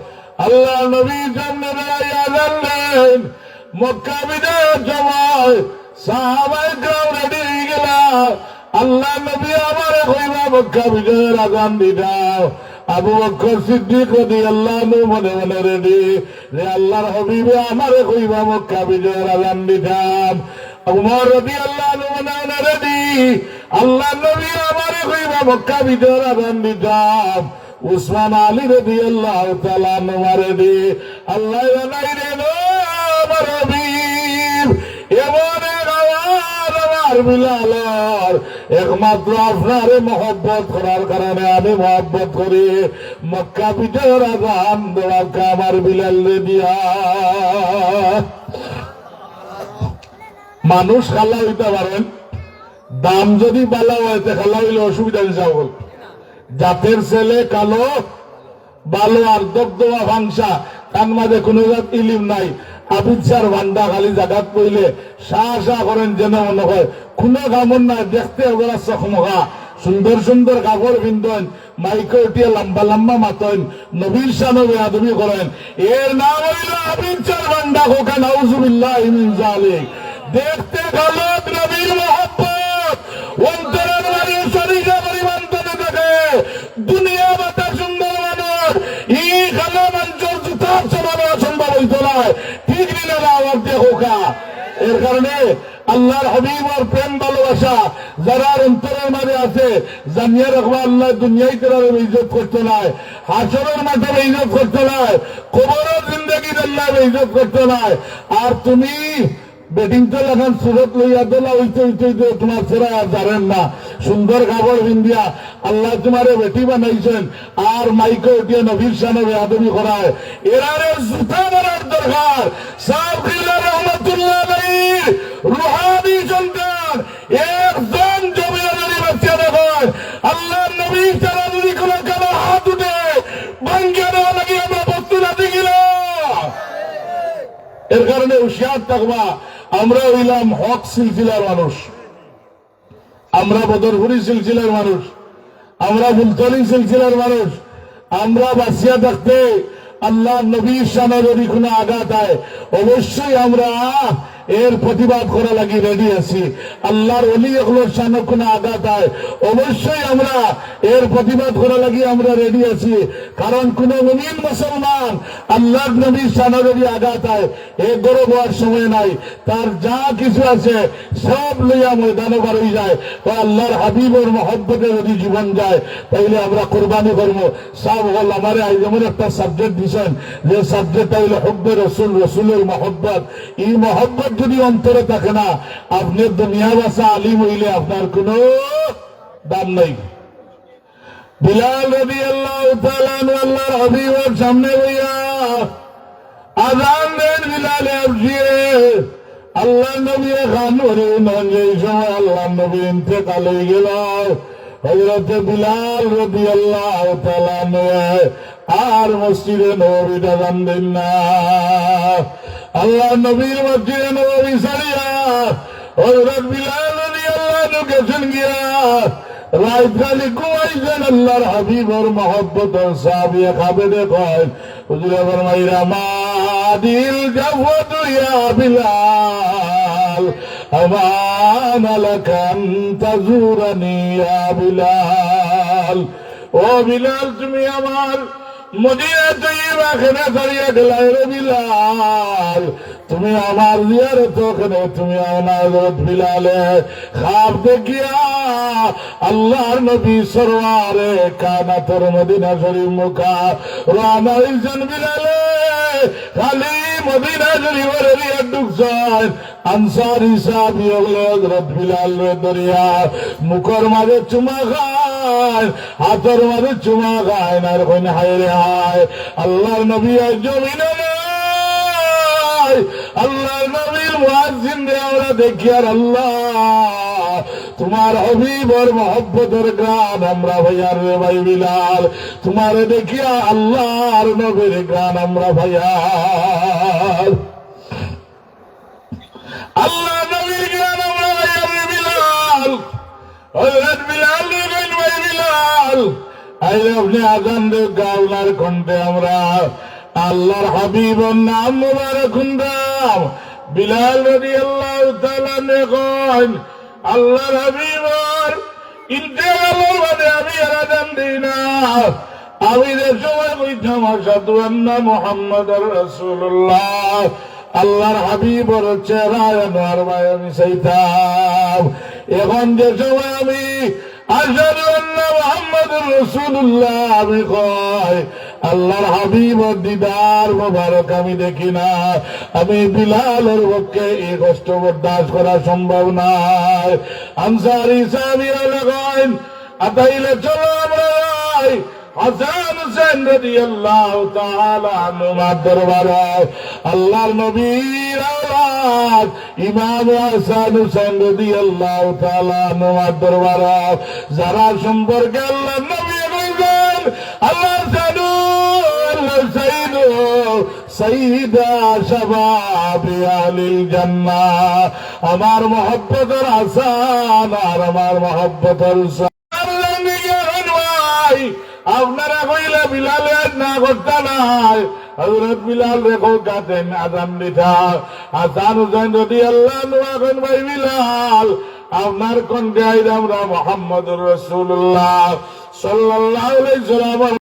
আল্লাহ নবীর সামনে দাঁড়াইয়া জানলেন। মক্কা বিজয়ের সময় সাহাবায়ে কেরাম রেডি হয়ে গেল, আল্লাহ নবী আমারে কইবা মক্কা বিজয়ের আজান দিদাও। আবু বকর সিদ্দিক রাদিয়াল্লাহু আনহু মনে মনে রেডি যে আল্লাহর হাবিবে আমারে কইবা মক্কা বিজয়ের আজান দিদাম। উমর রাদিয়াল্লাহু আনহু মনে মনে রেডি, আল্লাহ নবী আমারে কইবা মক্কা বিজয়ের আজান দিদাম। উসমান আলী রাদিয়াল্লাহু তাআলা আনহু রেডি, আল্লাহ জানাই দেন আমার হাবিব এমন এক আওয়াজ আমার বিলালের, একমাত্র আপনারে মহব্বত করার কারণে আমি মহব্বত করি। মক্কা বিজয়ের আজান দেওয়াকে আমার বিলাল দিয়া। মানুষ খালা হইতে পারেন, দাম যদি বালা হইতে খালা হইলে অসুবিধা হিসাব। জাতের ছেলে কালো ভালো আর দবদবা ভাংসা, তার মাঝে কোন জাত ইলিম নাই, আবিচার ভান্ডা খালি জাগাত পইলে শাহ করেন যেন মনে হয় কোনো কামন নাই। দেখতে ওগুলা চকমকা সুন্দর সুন্দর কাপড় পিন্ধন, মাইকে উঠিয়ে লম্বা লম্বা মাতন, নবীর শানে বেয়াদবি করেন। এর নাম হইল আবিচার ভান্ডা। কোকা নাউজুবিল্লাহ মিন যালিক। দেখতে ভালো, নবীর মহব্বত অন্তরের বাড়ি শরীরে পরিবর্তন থাকে। দুনিয়া বাতা সুন্দর মানুষ ই খালো মঞ্চর জুতার সমানো সম্ভব হইত না। ঠিক নিলে না আমার দেখোকা। এর কারণে আল্লাহর হাবিবর প্রেম ভালোবাসা যারা অন্তরের মাঝে আছে জানিয়ে রাখবো, আল্লাহ দুনিয়ায় তারা ইজ্জত করতে নাই, হাসরের মাঠে ইজ্জত করতে নাই, কবরের জিন্দগি আল্লাহ ইজ্জত করতে নাই। আর তুমি বেটিং তো এখন সুরত লইয়া দোলা হইতে হইতে তোমার ছেড়া আর জানেন না। সুন্দর কাপড় পিন্দিয়া আল্লাহ তোমারে বেটি বানাইছেন, আর মাইকে উঠিয়ে নবীর শানে বেয়াদবি করায়। এরারে জুতা মারার দরকার। সাহেব রহমতুল্লাহ আলাইহির রুহানি সন্তান একজন জমিদারি বাচ্চা দেখেন, আল্লাহর নবী ছাড়া যদি কোনো কালো হাত উঠে ভাঙ্গিয়ে দেওয়া লাগে আমরা বস্তু না দিলাম। এর কারণে হুঁশিয়ার থাকবা। আমরা হইলাম হক সিলসিলার মানুষ, আমরা বদরপুরি সিলসিলার মানুষ, আমরা মুলতলি সিলসিলার মানুষ। আমরা বাঁচিয়া থাকতে আল্লাহ নবীর শানে যদি কোনো আঘাত হয় অবশ্যই আমরা এর প্রতিবাদ করা লাগি রেডি আছি। আল্লাহর ওলি এগুলোর শানে কোনো আঘাত হয় অবশ্যই আমরা এর প্রতিবাদ করা লাগি আমরা রেডি আছি। কারণ কোন মুমিন মুসলমান আল্লাহর নবীর শানে যদি আঘাত হয় এ গর্ব হওয়ার সময় নাই। তার যা কিছু আছে সব লইয়া ময়দানে বার হয়ে যায়। আল্লাহর হাবিবের মহব্বতে যদি জীবন যায় তাইলে আমরা কোরবানি করবো। সব হল আমার যেমন একটা সাবজেক্ট দিচ্ছেন, যে সাবজেক্টটা হইল হুব্বে রসুল, রসুলের মহব্বত। এই মহব্বত যদি অন্তরে থাকে না, আপনি দুনিয়া বাসা আলিম হইলে আপনার কোন দাম নাই। বিলাল রাদিয়াল্লাহু তাআলা আল্লাহর হাবিবের সামনে হইয়া আযান দেন। বিলাল আসিয়ে আল্লাহ নবী খান হরিণ যে সময় আল্লাহ নবী ইন্তেকাল হয়ে গেল, হযরত বিলাল রাদিয়াল্লাহু তাআলা আর মসজিদে নববীতে আযান দেন না। আল্লাহ নবীর মসজিদে নববী ছাড়িয়া হযরত বিলাল রাদিয়াল্লাহু আনহু গেছেন গিয়া রাত খালি ঘুমাইছেন। আল্লাহর হাবিবের মহব্বত সাহাবিয়ে খাবে দেখেন, হুজুরে ফরমাইরা মাদিল জাফতু ইয়া বিলাল আমান লাকান তাজুরানি ইয়া বিলাল। ও বিলাল, তুমি আমার মদিনা তৈবা খেনা ছাড়িয়া গেলাই রে বিলাল, তুমি আমার জিয়ারত ওখানে তুমি আমার বিলালে খাব দেখিয়া আল্লাহর নবী সরওয়ারে কানাতর মদিনা শরীফ মুখা রানা হইছেন বিলালে খালি মদিনা শরীফের এরিয়া ঢুকছেন আনসারি সাহাবী হযরত বিলাল রে দরিয়া মুখের মাঝে চুমা খায় হাতের মাঝে চুমা খায় আর কইন হায় রে হায় আল্লাহর নবী আজ জমিনে আল্লাহ নবীর মুয়াজ্জিন রে আমরা দেখি আর আল্লাহ তোমার হবিবর মহব্বতের গান আমরা ভাইয়ার রে ভাই বিলাল তোমারে দেখিয়া আল্লাহর নবীর গান আমরা ভাইয়ার আল্লাহ নবীর গান আমরা ভাইয়ার রে বিলাল হযরত বিলাল রে ভাই বিলাল আইলে আপনি আজান দে গাওনার কণ্ঠে আমরা আল্লাহর হাবিবের নাম মুবারক নাম বিলাল রাদিয়াল্লাহু তাআলা নেন আল্লাহর হাবিবের ইন্তেকালের বাদে আমি আযান দিই না আমি যে সময় কইতাম আশহাদু আন্না মুহাম্মাদুর রাসূলুল্লাহ আল্লাহর হাবিবের চেহারা আনোয়ার ভাই আমি চাইতাম এখন যে সময় আমি আশহাদু আন্না মুহাম্মাদুর রাসূলুল্লাহ আমি কই আল্লাহর হাবিবের দিদার মোবারক আমি দেখি না আমি বিলালের পক্ষে এই কষ্ট বরদাস্ত করা সম্ভব নয় আনসারী সাহাবীরা লাগাইন আতাইলে চলো আমরা হাসান হুসেন রাদিয়াল্লাহু তাআলা আনহুমার দরবারে আল্লাহর নবীর আওলাদ ইমাম হাসান হুসেন রাদিয়াল্লাহু তাআলা আনহুমার দরবারে যারা সম্পর্কে আল্লাহর নবী বলেন আল্লাহর জাদু আল্লাহর সাইয়্যিদু সাইয়্যিদা শাবাবি আহলিল জান্নাহ আমার মহব্বতের হাসান আর আমার মহব্বতের আপনারা কইলে বিলালে না করতে নাই হযরত বিলাল রেখো গাতেন আজান দিতা হাসান হুসেন রাদিয়াল্লাহু আনহু ভাই বিলাল আপনার কণ্ঠে আমরা মুহাম্মদুর রাসূলুল্লাহ সাল্লাল্লাহু আলাইহি ওয়াসাল্লাম